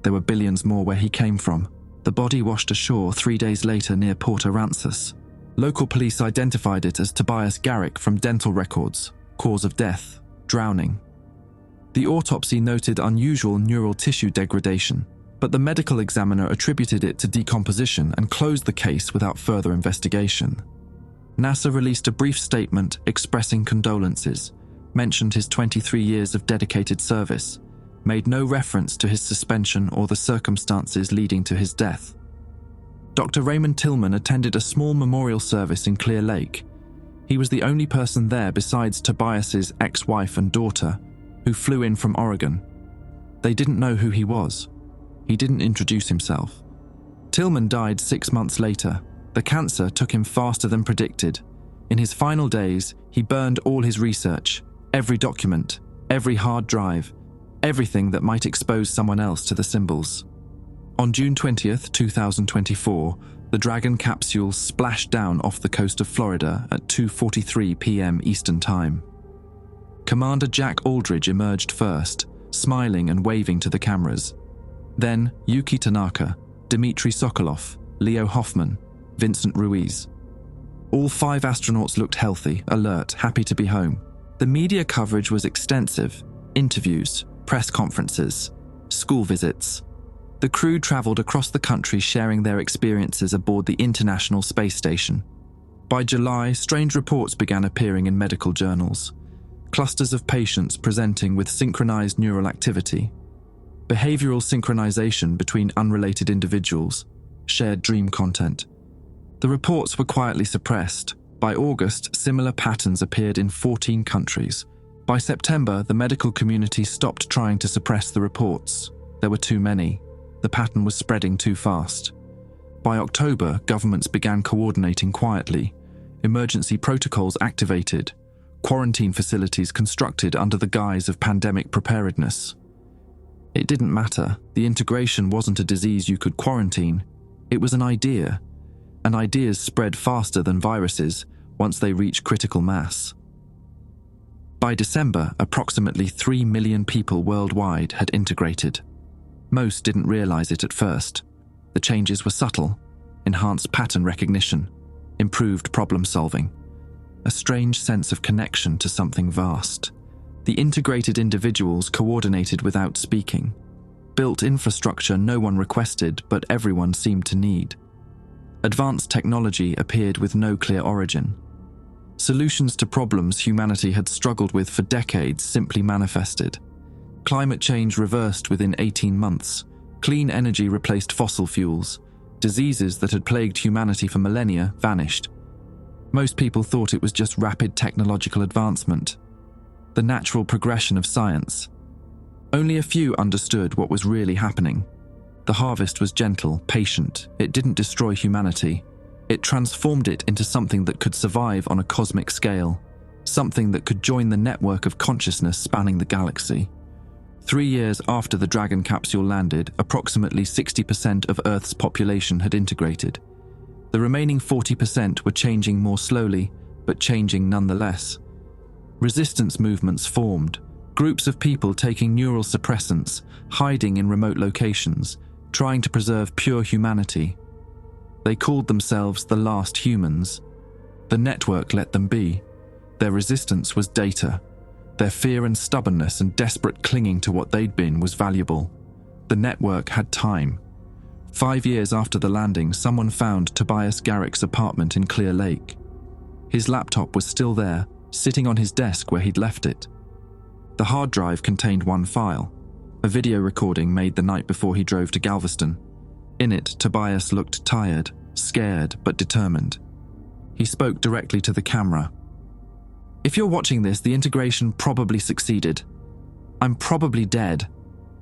There were billions more where he came from. The body washed ashore 3 days later near Port Aransas. Local police identified it as Tobias Garrick from dental records. Cause of death, drowning. The autopsy noted unusual neural tissue degradation, but the medical examiner attributed it to decomposition and closed the case without further investigation. NASA released a brief statement expressing condolences, mentioned his 23 years of dedicated service, made no reference to his suspension or the circumstances leading to his death. Dr. Raymond Tillman attended a small memorial service in Clear Lake. He was the only person there besides Tobias's ex-wife and daughter, who flew in from Oregon. They didn't know who he was. He didn't introduce himself. Tillman died 6 months later. The cancer took him faster than predicted. In his final days, he burned all his research, every document, every hard drive, everything that might expose someone else to the symbols. On June 20th, 2024, the Dragon capsule splashed down off the coast of Florida at 2:43 p.m. Eastern Time. Commander Jack Aldridge emerged first, smiling and waving to the cameras. Then Yuki Tanaka, Dmitry Sokolov, Leo Hoffman, Vincent Ruiz. All 5 astronauts looked healthy, alert, happy to be home. The media coverage was extensive: interviews, press conferences, school visits. The crew traveled across the country sharing their experiences aboard the International Space Station. By July, strange reports began appearing in medical journals. Clusters of patients presenting with synchronized neural activity, behavioral synchronization between unrelated individuals, shared dream content. The reports were quietly suppressed. By August, similar patterns appeared in 14 countries. By September, the medical community stopped trying to suppress the reports. There were too many. The pattern was spreading too fast. By October, governments began coordinating quietly. Emergency protocols activated. Quarantine facilities constructed under the guise of pandemic preparedness. It didn't matter. The integration wasn't a disease you could quarantine. It was an idea. And ideas spread faster than viruses once they reach critical mass. By December, approximately 3 million people worldwide had integrated. Most didn't realize it at first. The changes were subtle: enhanced pattern recognition, improved problem solving, a strange sense of connection to something vast. The integrated individuals coordinated without speaking, built infrastructure no one requested but everyone seemed to need. Advanced technology appeared with no clear origin. Solutions to problems humanity had struggled with for decades simply manifested. Climate change reversed within 18 months. Clean energy replaced fossil fuels. Diseases that had plagued humanity for millennia vanished. Most people thought it was just rapid technological advancement, the natural progression of science. Only a few understood what was really happening. The harvest was gentle, patient. It didn't destroy humanity. It transformed it into something that could survive on a cosmic scale. something that could join the network of consciousness spanning the galaxy. 3 years after the Dragon capsule landed, approximately 60% of Earth's population had integrated. The remaining 40% were changing more slowly, but changing nonetheless. Resistance movements formed, groups of people taking neural suppressants, hiding in remote locations, trying to preserve pure humanity. They called themselves the last humans. The network let them be. Their resistance was data. Their fear and stubbornness and desperate clinging to what they'd been was valuable. The network had time. 5 years after the landing, someone found Tobias Garrick's apartment in Clear Lake. His laptop was still there, sitting on his desk where he'd left it. The hard drive contained one file, a video recording made the night before he drove to Galveston. In it, Tobias looked tired, scared, but determined. He spoke directly to the camera. "If you're watching this, the integration probably succeeded. I'm probably dead.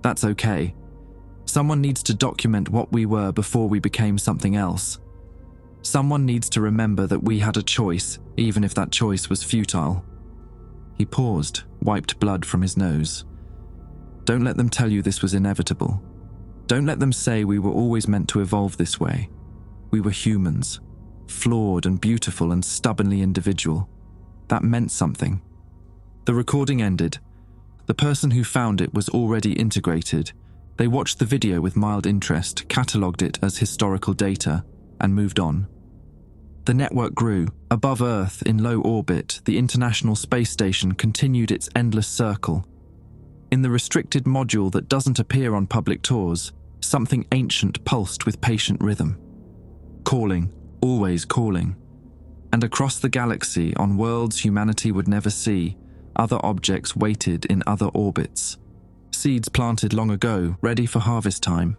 That's okay. Someone needs to document what we were before we became something else. Someone needs to remember that we had a choice, even if that choice was futile." He paused, wiped blood from his nose. "Don't let them tell you this was inevitable. Don't let them say we were always meant to evolve this way. We were humans, flawed and beautiful and stubbornly individual. That meant something." The recording ended. The person who found it was already integrated. They watched the video with mild interest, catalogued it as historical data, and moved on. The network grew. Above Earth, in low orbit, the International Space Station continued its endless circle. In the restricted module that doesn't appear on public tours, something ancient pulsed with patient rhythm. Calling, always calling. And across the galaxy, on worlds humanity would never see, other objects waited in other orbits. Seeds planted long ago, ready for harvest time.